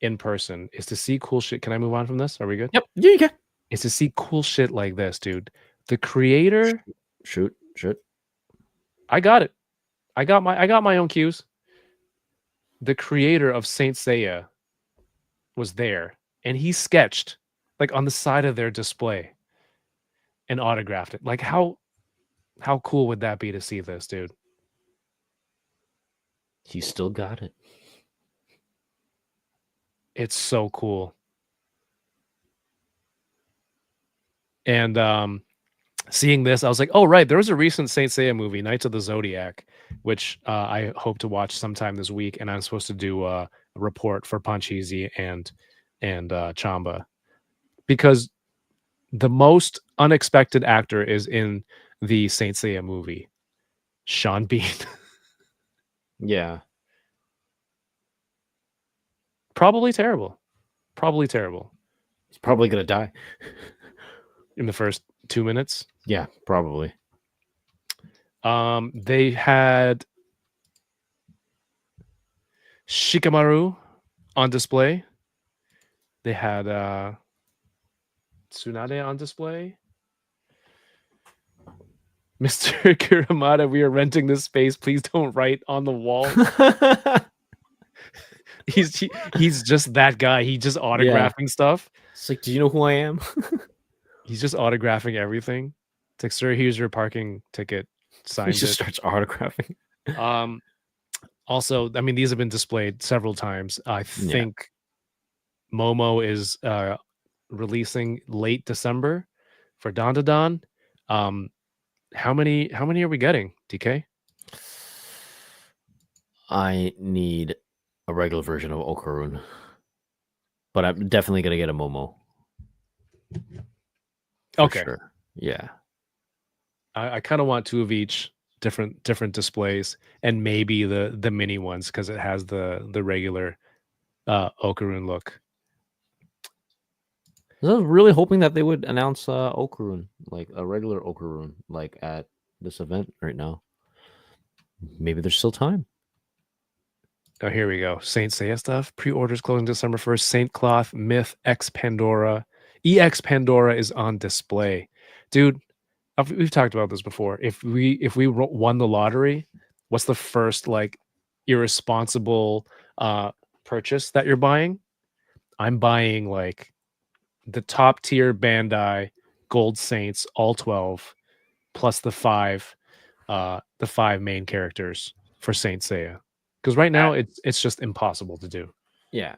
in person is to see cool shit. Can I move on from this? Are we good? Yep, yeah, you can. Is to see cool shit like this, dude. The creator, shoot. I got it. I got my own cues. The creator of Saint Seiya was there, and he sketched like on the side of their display and autographed it. Like how cool would that be to see this, dude? He still got it. It's so cool. And seeing this, I was like, oh, right. There was a recent Saint Seiya movie, Knights of the Zodiac, which I hope to watch sometime this week. And I'm supposed to do a report for Panchizi and Chamba, because the most unexpected actor is in the Saint Seiya movie, Sean Bean. Yeah. Probably terrible. He's probably going to die in the first 2 minutes. Yeah, probably. They had Shikamaru on display. They had Tsunade on display. Mr. Kuramada, we are renting this space. Please don't write on the wall. He's just that guy. He just autographing stuff. It's like, do you know who I am? He's just autographing everything. It's like, sir, here's your parking ticket. Signed He just starts autographing. Also, I mean, these have been displayed several times. I think Momo is releasing late December for Dandadan. How many are we getting, DK? I need a regular version of Okarun, but I'm definitely gonna get a Momo. Okay. Sure. Yeah. I kind of want two of each, different displays, and maybe the mini ones because it has the regular Okarun look. I was really hoping that they would announce Okarun, like a regular Okarun, like at this event right now. Maybe there's still time. Oh, here we go. Saint Seiya stuff. Pre-orders closing December 1st. Saint Cloth, Myth, X Pandora. EX Pandora is on display. Dude, we've talked about this before. If we won the lottery, what's the first like irresponsible purchase that you're buying? I'm buying like the top tier Bandai Gold Saints, all 12, plus the five main characters for Saint Seiya. Because right now it's just impossible to do. Yeah.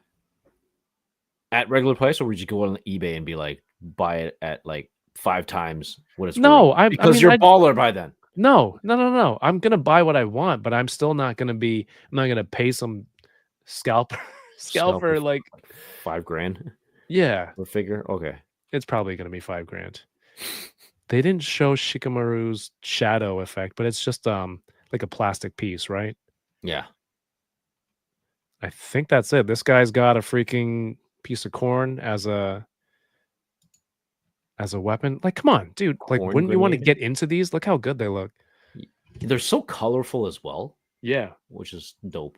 At regular price, or would you go on eBay and be like, buy it at like 5 times what it's worth? Because you're baller by then. No. I'm gonna buy what I want, but I'm still not gonna pay some scalper like $5,000. Yeah. Per figure. Okay. It's probably gonna be $5,000. They didn't show Shikamaru's shadow effect, but it's just like a plastic piece, right? Yeah. I think that's it. This guy's got a freaking piece of corn as a weapon. Like, come on, dude. Like, Corn wouldn't you want to grenade. get into these? Look how good they look. They're so colorful as well, Yeah. which is dope.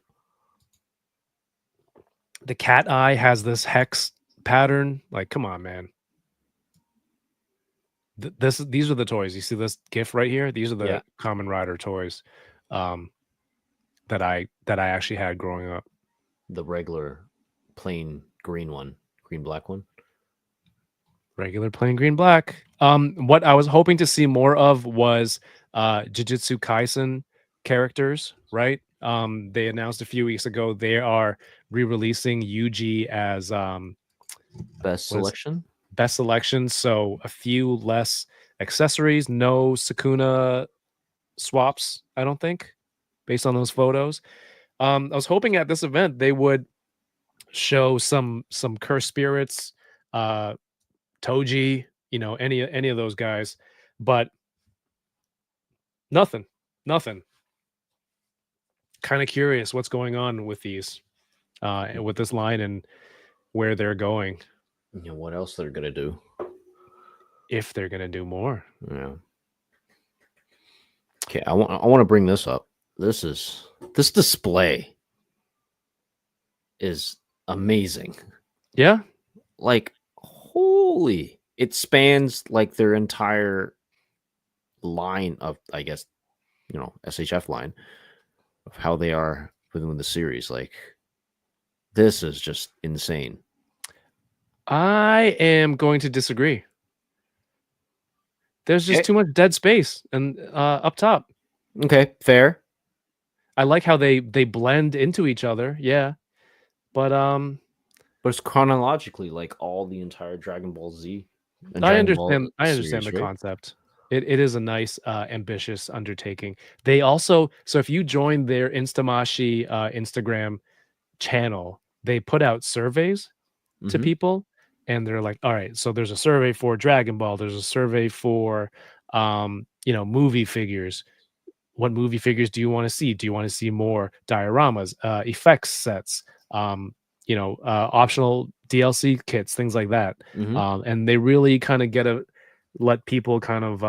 The cat eye has this hex pattern. Like, come on, man. These are the toys. You see this GIF right here? These are Yeah. the Common Rider toys um, that I actually had growing up. The regular plain green one, green black one. Regular plain green black. What I was hoping to see more of was Jujutsu Kaisen characters, right? They announced a few weeks ago they are re-releasing Yuji as Best what is selection. best selection, so a few less accessories, no Sukuna swaps, I don't think, based on those photos. I was hoping at this event they would show some cursed spirits, uh Toji, any of those guys, but nothing, nothing. Kind of curious what's going on with these, and with this line and where they're going, You know what else they're gonna do? if they're gonna do more. Yeah. Okay, I want to bring this up. This display is amazing. Yeah, Like, holy, it spans like their entire line of, I guess, SHF line of how they are within the series. Like, this is just insane. I am going to disagree. There's just Okay. too much dead space and up top. Okay, fair. I like how they blend into each other. Yeah, but But it's chronologically like all the entire Dragon Ball Z and I Dragon Ball understand. I understand series, the right? concept. It is a nice, ambitious undertaking. They also, so if you join their Instamashi Instagram channel, they put out surveys to Mm-hmm. people, and they're like, "All right, so there's a survey for Dragon Ball. There's a survey for, movie figures. What movie figures do you want to see? Do you want to see more dioramas, effects sets, optional DLC kits, things like that?" Mm-hmm. And they really kind of let people kind of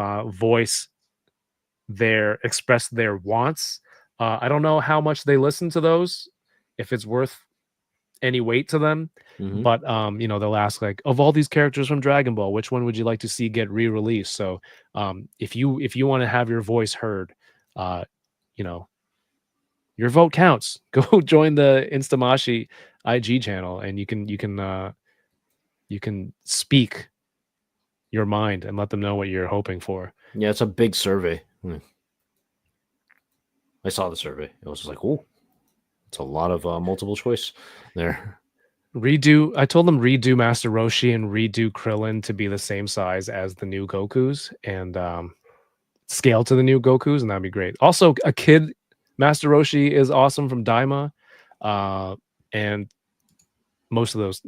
express their wants. I don't know how much they listen to those, if it's worth any weight to them, Mm-hmm. but they'll ask, like, of all these characters from Dragon Ball, which one would you like to see get re-released? So if you want to have your voice heard, uh you know your vote counts. Go join the Instamashi IG channel, and you can speak your mind and let them know what you're hoping for. Yeah, it's a big survey. I saw the survey. It was just like, oh, it's a lot of multiple choice there. I told them redo Master Roshi and redo Krillin to be the same size as the new Gokus, and scale to the new Gokus, and that'd be great. Also, a kid Master Roshi is awesome from Daima, and most of those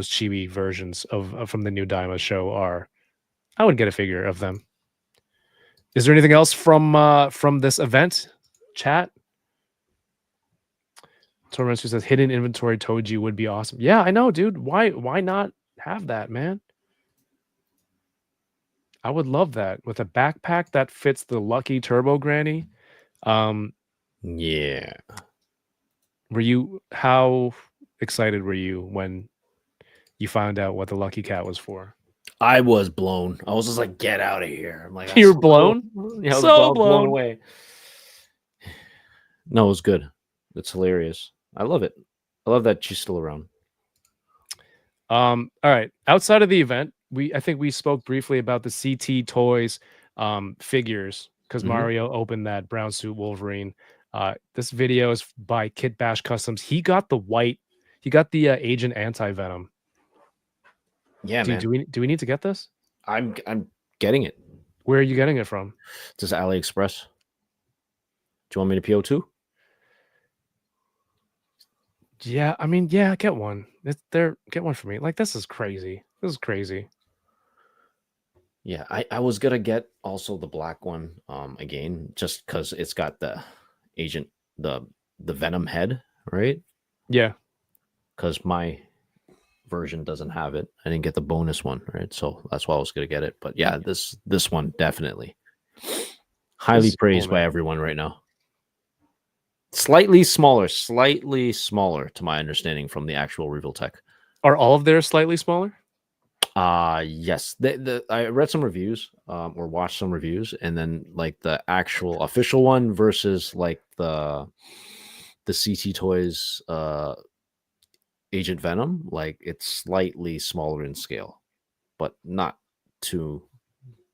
chibi versions of from the new Daima show are. I would get a figure of them. Is there anything else from this event? Chat. Tormentor says hidden inventory Toji would be awesome. Yeah, I know, dude. Why not have that, man? I would love that with a backpack that fits the Lucky Turbo Granny. Yeah. How excited were you when you found out what the Lucky Cat was for? I was blown. I was just like, get out of here. I'm like, that's You're so cool. blown? Yeah, I was So blown blown. away. No, it was good. It's hilarious. I love it. I love that she's still around. All right. Outside of the event, I think we spoke briefly about the CT Toys figures, because Mhm. Mario opened that brown suit Wolverine. This video is by Kit Bash Customs. He got the Agent Anti-Venom. Yeah, Dude, man. do we need to get this? I'm getting it. Where are you getting it from? Just AliExpress. Do you want me to PO2? Yeah, I mean, yeah, get one. Get one for me. Like, this is crazy. This is crazy. Yeah, I was gonna get also the black one again, just because it's got the agent, the Venom head, right? Yeah. because my version doesn't have it. I didn't get the bonus one, right? So that's why I was gonna get it. But yeah, this one definitely This highly is cool, praised by man. everyone right now. Slightly smaller to my understanding from the actual reveal tech. Are all of theirs slightly smaller? Yes. I read some reviews, or watched some reviews, and then like the actual official one versus like the CT Toys Agent Venom, like it's slightly smaller in scale, but not too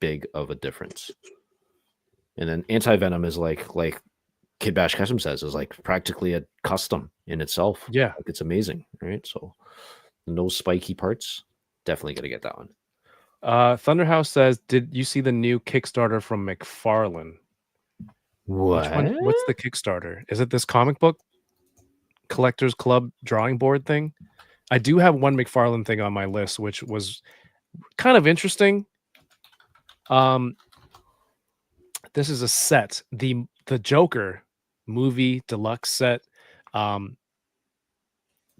big of a difference. And then Anti Venom is like Kid Bash Custom says, is like practically a custom in itself. Yeah. Like it's amazing, right? So no spiky parts. Definitely gonna get that one. Thunderhouse says, "Did you see the new Kickstarter from McFarlane? Which one? What? What's the Kickstarter? Is it this comic book collectors club drawing board thing? I do have one McFarlane thing on my list, which was kind of interesting. This is a set, the Joker movie deluxe set.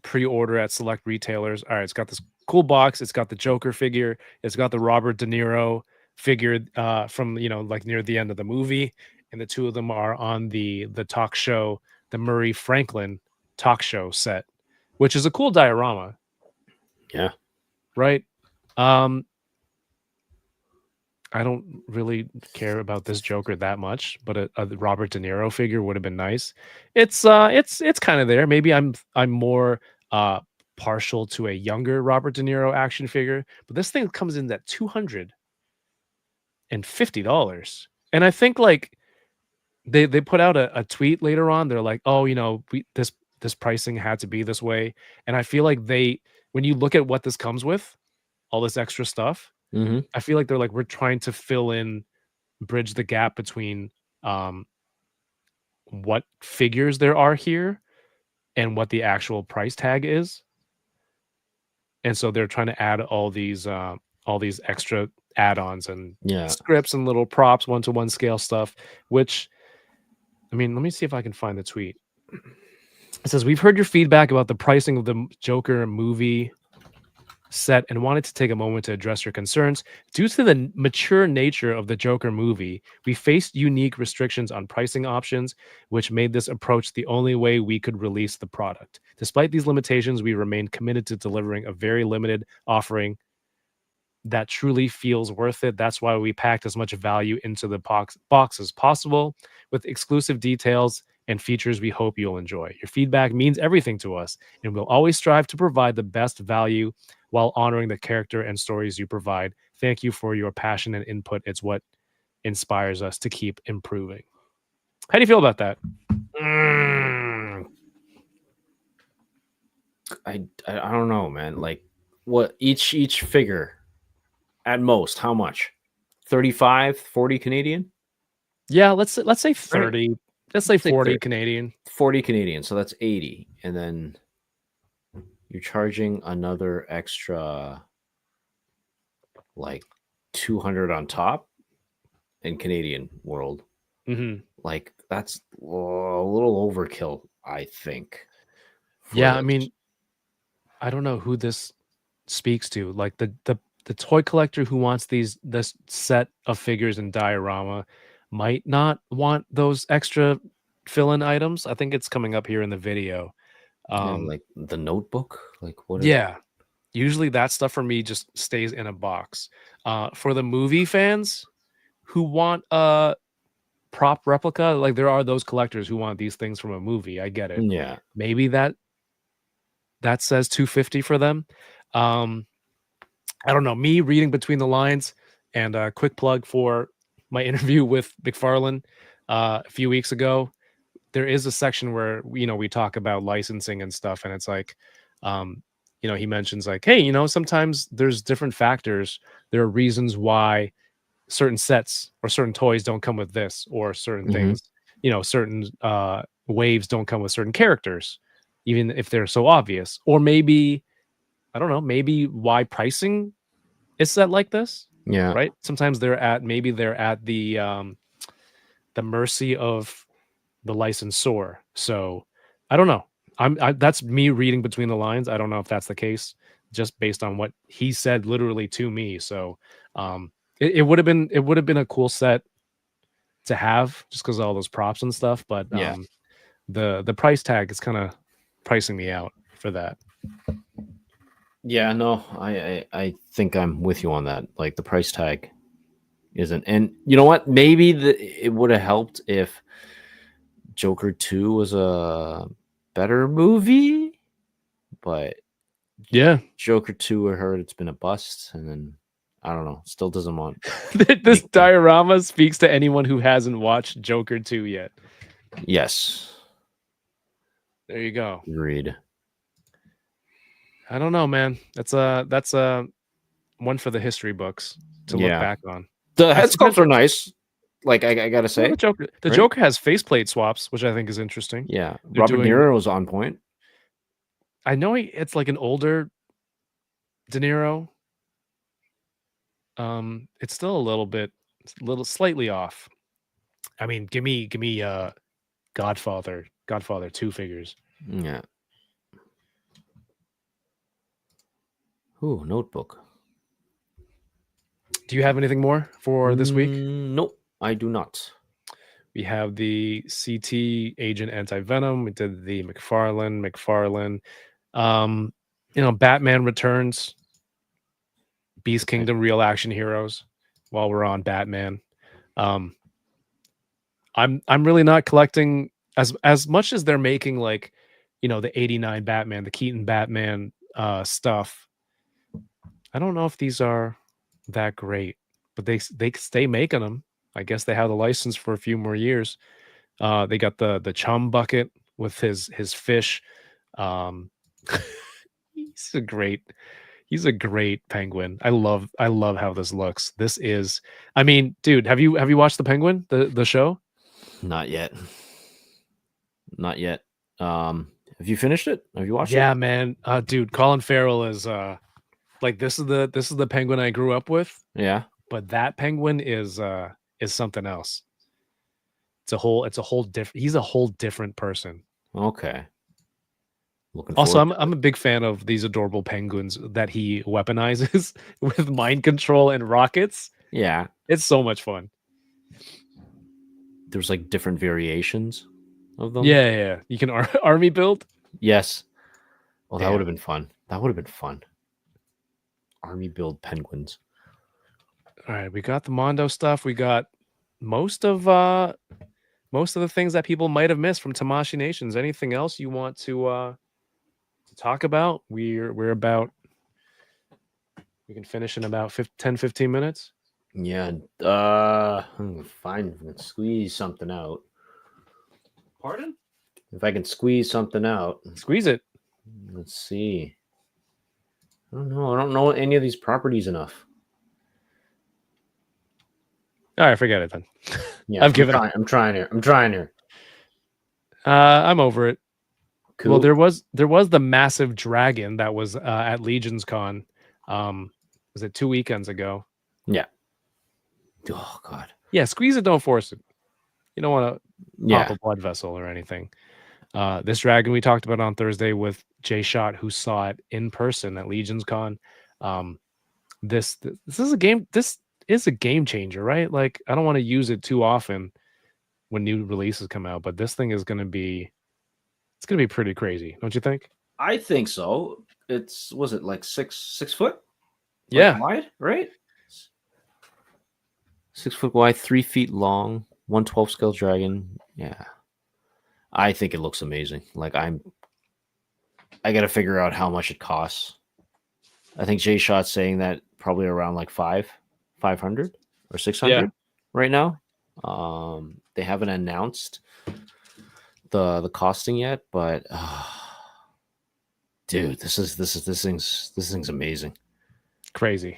Pre-order at select retailers. All right, it's got this cool box. It's got the Joker figure. It's got the Robert De Niro figure from like near the end of the movie, and the two of them are on the talk show, the Murray Franklin talk show set, which is a cool diorama, Yeah. right? I don't really care about this Joker that much, but a Robert De Niro figure would have been nice. It's kind of there. Maybe I'm more partial to a younger Robert De Niro action figure, but this thing comes in at $250. And I think like they put out a tweet later on. They're like, "Oh, this pricing had to be this way." And I feel like when you look at what this comes with, all this extra stuff, Mm-hmm. I feel like they're like, we're trying to bridge the gap between what figures there are here and what the actual price tag is. And so they're trying to add all these extra add-ons and Yeah. scripts and little props, one-to-one scale stuff, which I mean, let me see if I can find the tweet. It says, "We've heard your feedback about the pricing of the Joker movie set and wanted to take a moment to address your concerns. Due to the mature nature of the Joker movie, we faced unique restrictions on pricing options, which made this approach the only way we could release the product. Despite these limitations, we remain committed to delivering a very limited offering that truly feels worth it. That's why we packed as much value into the box as possible with exclusive details and features we hope you'll enjoy. Your feedback means everything to us, and we'll always strive to provide the best value while honoring the character and stories you provide. Thank you for your passion and input. It's what inspires us to keep improving." How do you feel about that? I don't know, man. Like what each figure at most, how much? 35, 40 Canadian? Yeah, let's say Right. 30. Let's say Let's say 40 30. Canadian. 40 Canadian, so that's 80. And then you're charging another extra like 200 on top in Canadian world. Mm-hmm. Like that's a little overkill, I think. Yeah, I mean, I don't know who this speaks to. Like the toy collector who wants this set of figures and diorama might not want those extra fill-in items. I think it's coming up here in the video. like the Notebook, like what is? Yeah. Usually that stuff for me just stays in a box. For the movie fans who want a prop replica, like there are those collectors who want these things from a movie. I get it. Yeah, Maybe that says 250 for them. I don't know. Me reading between the lines, and a quick plug for my interview with McFarlane a few weeks ago. There is a section where we talk about licensing and stuff, and it's like, he mentions like, hey, sometimes there's different factors. There are reasons why certain sets or certain toys don't come with this, or certain things, certain waves don't come with certain characters, even if they're so obvious. Or maybe, I don't know, maybe why pricing is set like this, yeah, right? Sometimes they're at the mercy of the licensor. So I don't know. that's me reading between the lines. I don't know if that's the case, just based on what he said literally to me. So, it would have been a cool set to have just because of all those props and stuff. But Yeah. the price tag is kind of pricing me out for that. Yeah, no, I think I'm with you on that. Like the price tag isn't, and you know what? Maybe it would have helped if Joker 2 was a better movie, but Yeah, Joker 2, I heard it's been a bust, and then I don't know, still doesn't want. this diorama speaks to anyone who hasn't watched Joker 2 yet. Yes, There you go. agreed. I don't know, man. That's a one for the history books to look back on. The head sculpts are nice. Like I gotta say, the Joker has faceplate swaps, which I think is interesting. Yeah, They're Robert De Niro was on point. I know it's like an older De Niro. It's still a little slightly off. I mean, give me Godfather 2 figures. Yeah. Ooh, notebook. Do you have anything more for this week? Nope, I do not. We have the CT Agent Anti-Venom. We did the McFarlane. Batman Returns, Beast Kingdom, Real Action Heroes. While we're on Batman, I'm really not collecting as much as they're making, like, the '89 Batman, the Keaton Batman stuff. I don't know if these are that great, but they stay making them. I guess they have the license for a few more years. They got the chum bucket with his fish. He's a great penguin. I love how this looks. This is, I mean, dude, have you watched the Penguin, the show? Not yet. Not yet. Have you finished it? Have you watched it? Yeah, man. Dude, Colin Farrell is like, this is the penguin I grew up with. Yeah. But that penguin is something else. It's a whole different, he's a whole different person. Okay. Also, I'm a big fan of these adorable penguins that he weaponizes with mind control and rockets. Yeah. It's so much fun. There's like different variations of them. Yeah. You can army build. Yes. Well, that would have been fun. Army build penguins. All right, we got the Mondo stuff. We got most of the things that people might have missed from Tamashii Nations. Anything else you want to talk about? We're about, we can finish in about 10-15 minutes. Yeah. I'm fine. I can squeeze something out. Pardon? If I can squeeze something out. Squeeze it. Let's see. I don't know. I don't know any of these properties enough. All right, forget it then. Yeah, I'm trying here. I'm over it. Cool. Well, there was the massive dragon that was at Legion's Con. Was it 2 weekends ago? Yeah. Oh God. Yeah, squeeze it, don't force it. You don't want to pop a blood vessel or anything. This dragon we talked about on Thursday with Jay Shot, who saw it in person at Legion's Con. This is a game. This is a game changer, right? Like, I don't want to use it too often when new releases come out, but this thing is going to be, it's going to be pretty crazy, don't you think? I think so. Was it like 6 foot? Yeah, wide, right? 6 foot wide, 3 feet long, 112 scale dragon. Yeah, I think it looks amazing. Like, I got to figure out how much it costs. I think Jay Shot's saying that probably around like 500 or 600 right now. They haven't announced the costing yet, but dude, this thing's amazing. Crazy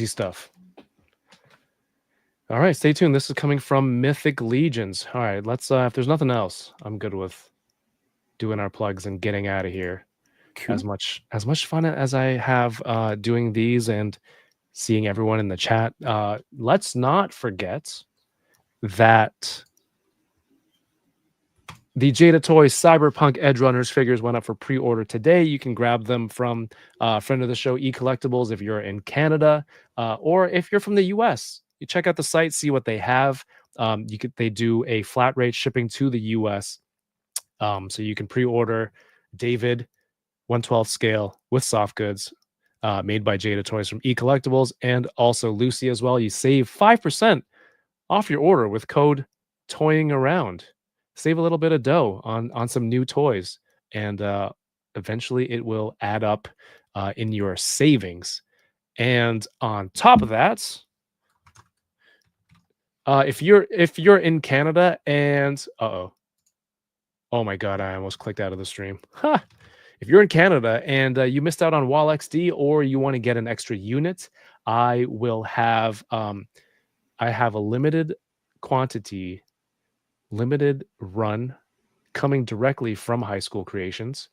stuff. All right, stay tuned. This is coming from Mythic Legions. All right, let's if there's nothing else, I'm good with doing our plugs and getting out of here. Cool. As much fun as I have doing these and seeing everyone in the chat. Let's not forget that The Jada Toys Cyberpunk Edgerunners figures went up for pre-order today. You can grab them from friend of the show, eCollectibles, if you're in Canada, or if you're from the US. You check out the site, see what they have. They do a flat rate shipping to the US, so you can pre-order David 1/12 scale with soft goods, made by Jada Toys from eCollectibles, and also Lucy as well. You save 5% off your order with code Toying Around. Save a little bit of dough on some new toys, and eventually it will add up in your savings. And on top of that, if you're in Canada and oh my god, I almost clicked out of the stream. Ha! If you're in Canada and you missed out on Wall XD, or you want to get an extra unit, I will have I have a limited quantity, limited run coming directly from High School Creations.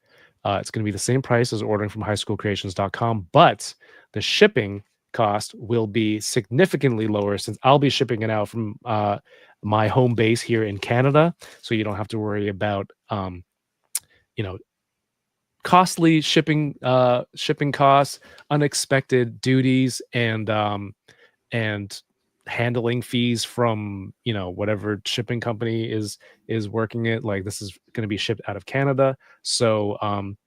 It's going to be the same price as ordering from highschoolcreations.com, but the shipping cost will be significantly lower since I'll be shipping it out from my home base here in Canada. So you don't have to worry about, costly shipping costs, unexpected duties, and handling fees from whatever shipping company is working it. Like, this is going to be shipped out of Canada, so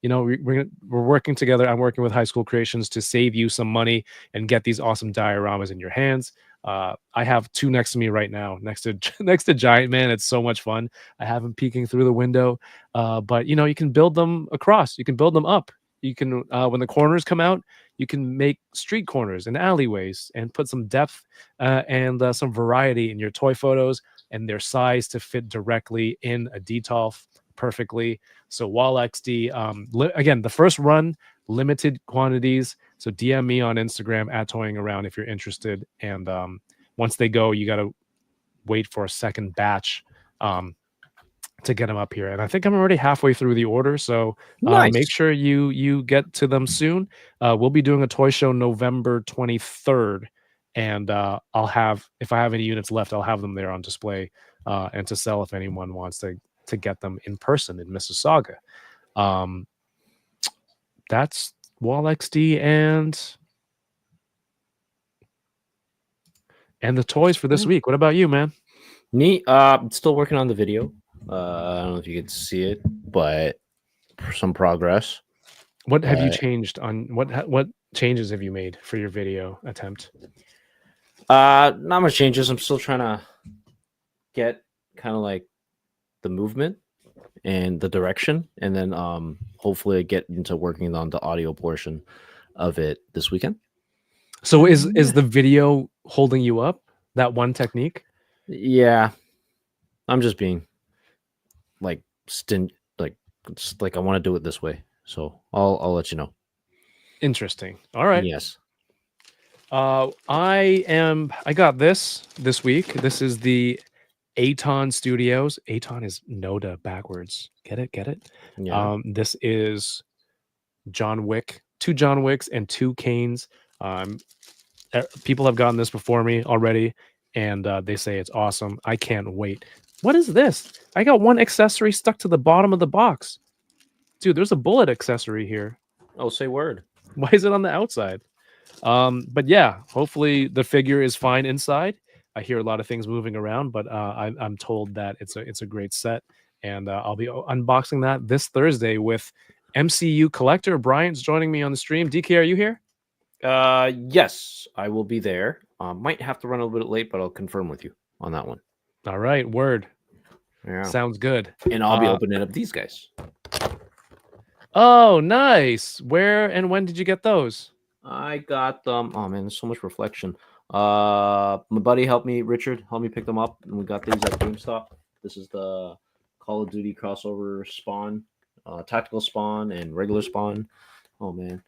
we're working together. I'm working with High School Creations to save you some money and get these awesome dioramas in your hands. I have two next to me right now, next to Giant Man. It's so much fun. I have him peeking through the window, but you can build them across, you can build them up. You can, when the corners come out, you can make street corners and alleyways and put some depth and some variety in your toy photos, and their size to fit directly in a detail perfectly. So Wall XD, again, the first run, limited quantities. So DM me on Instagram at Toying Around if you're interested. And once they go, you got to wait for a second batch to get them up here. And I think I'm already halfway through the order, so Nice. make sure you get to them soon. We'll be doing a toy show November 23rd, and I'll have, if I have any units left, I'll have them there on display and to sell if anyone wants to get them in person in Mississauga. That's Wall XD and the toys for this week. What about you, man? Me, still working on the video. I don't know if you can see it, but some progress. What have you changed on what changes have you made for your video attempt? Not much changes. I'm still trying to get kind of like the movement and the direction, and then hopefully get into working on the audio portion of it this weekend. So is the video holding you up, that one technique? Yeah, I'm just being like like I want to do it this way, so I'll let you know. Interesting. All right. Yes. I got this week. This is the Aton Studios. Aton is Noda backwards. Get it? Yeah. This is John Wick, 2 John Wicks and 2 Kanes. People have gotten this before me already, and they say it's awesome. I can't wait. What is this? I got one accessory stuck to the bottom of the box. Dude, there's a bullet accessory here. Oh, say word. Why is it on the outside? But yeah, hopefully the figure is fine inside. I hear a lot of things moving around, but I'm told that it's a great set, and I'll be unboxing that this Thursday with MCU collector Bryant's joining me on the stream. DK, are you here? Yes, I will be there. Might have to run a little bit late, but I'll confirm with you on that one. All right, word. Yeah. Sounds good. And I'll be opening up these guys. Oh, nice. Where and when did you get those? I got them. Oh man, there's so much reflection. My buddy Richard helped me pick them up, and we got these at GameStop. This is the Call of Duty crossover spawn, tactical spawn, and regular spawn. Oh man.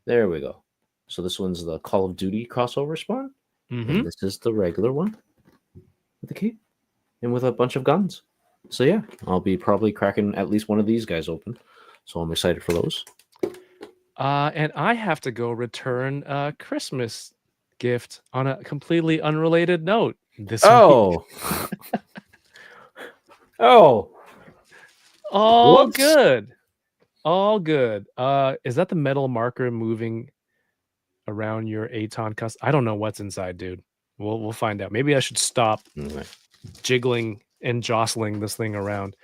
There we go. So this one's the Call of Duty crossover spawn. And this is the regular one with the cape and with a bunch of guns. So yeah, I'll be probably cracking at least one of these guys open. So I'm excited for those. And I have to go return a Christmas gift on a completely unrelated note this week. Oh, All whoops. good. All good. Is that the metal marker moving around your Aton custom? I don't know what's inside, dude. We'll find out. Maybe I should stop Okay. jiggling and jostling this thing around.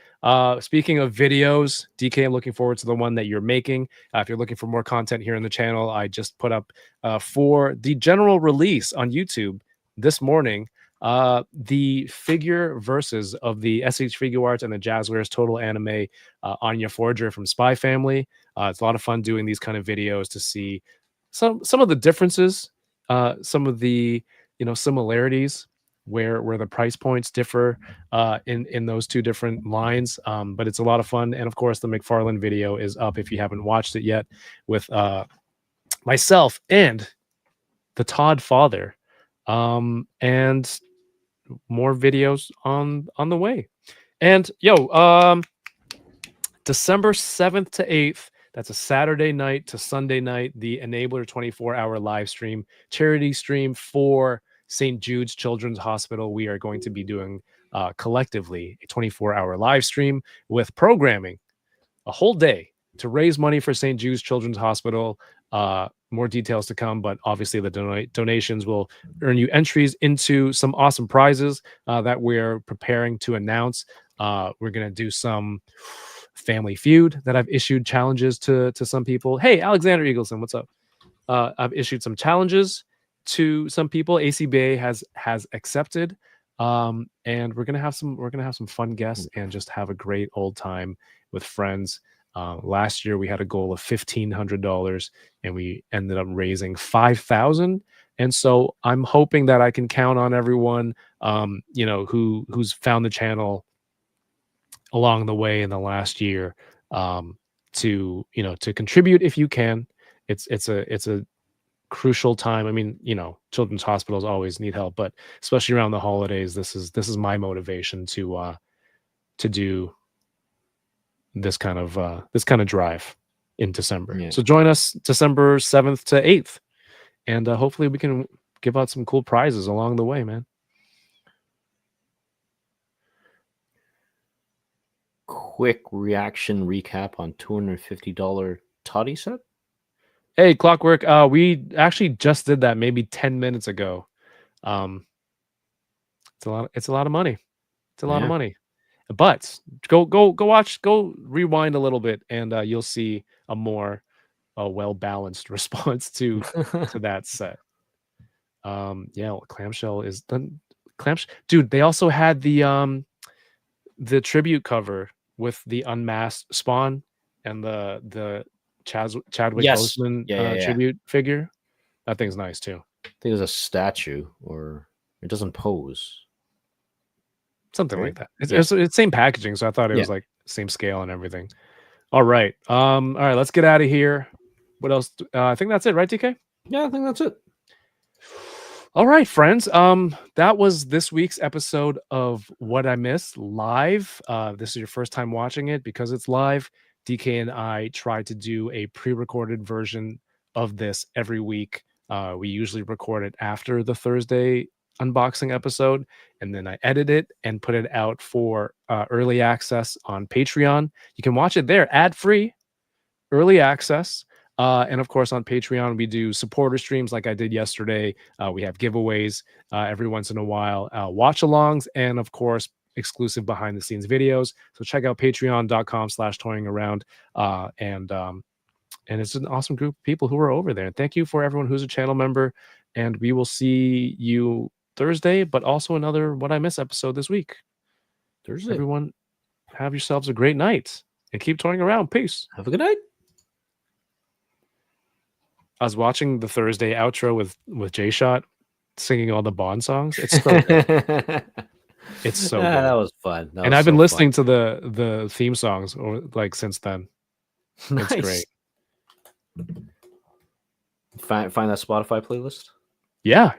Speaking of videos, DK, I'm looking forward to the one that you're making. If you're looking for more content here in the channel, I just put up for the general release on YouTube this morning the figure versus of the SH Figure Arts and the Jazzwares Total Anime Anya Forger from Spy Family. It's a lot of fun doing these kind of videos to see some of the differences, some of the similarities where the price points differ in those two different lines. But it's a lot of fun, and of course, the McFarlane video is up if you haven't watched it yet, with myself and the Todd father, and more videos on the way. And December 7th to 8th. That's a Saturday night to Sunday night. The Enabler 24-hour live stream, charity stream for St. Jude's Children's Hospital. We are going to be doing collectively a 24-hour live stream with programming a whole day to raise money for St. Jude's Children's Hospital. More details to come, but obviously the donations will earn you entries into some awesome prizes that we're preparing to announce. We're going to do some Family Feud that I've issued challenges to some people. Hey, Alexander Eagleson, what's up? I've issued some challenges to some people. ACBA has accepted, and we're gonna have some fun guests and just have a great old time with friends. Last year we had a goal of $1,500 and we ended up raising 5,000. And so I'm hoping that I can count on everyone, who's found the channel along the way in the last year, to contribute if you can. It's a crucial time. I mean, children's hospitals always need help, but especially around the holidays, this is my motivation to do this kind of drive in December. Yeah. So join us December 7th to 8th, and hopefully we can give out some cool prizes along the way, man. Quick reaction recap on $250 toddy set. Hey, Clockwork, we actually just did that maybe 10 minutes ago. It's a lot of money. It's a lot of money. But go watch, go rewind a little bit, and you'll see a more well-balanced response to that set. Clamshell is done. Dude, they also had the tribute cover with the unmasked Spawn and the Chadwick Boseman tribute figure. That thing's nice too. I think it's a statue, or it doesn't pose. Something like that. It's same packaging, so I thought it was like same scale and everything. All right. All right, let's get out of here. What else? I think that's it, right, DK? Yeah, I think that's it. All right, friends. That was this week's episode of What I Missed live. This is your first time watching it because it's live. DK and I try to do a pre-recorded version of this every week. We usually record it after the Thursday unboxing episode, and then I edit it and put it out for early access on Patreon. You can watch it there ad-free, early access. And of course, on Patreon, we do supporter streams like I did yesterday. We have giveaways every once in a while, watch-alongs, and of course, exclusive behind-the-scenes videos. So check out patreon.com/toyingaround. And it's an awesome group of people who are over there. And thank you for everyone who's a channel member. And we will see you Thursday, but also another What I Miss episode this week. Thursday. Everyone, have yourselves a great night and keep toying around. Peace. Have a good night. I was watching the Thursday outro with J-Shot singing all the Bond songs. It's so good. It's so good. That was fun. And I've been listening to the theme songs since then. Nice. It's great. Find that Spotify playlist. Yeah.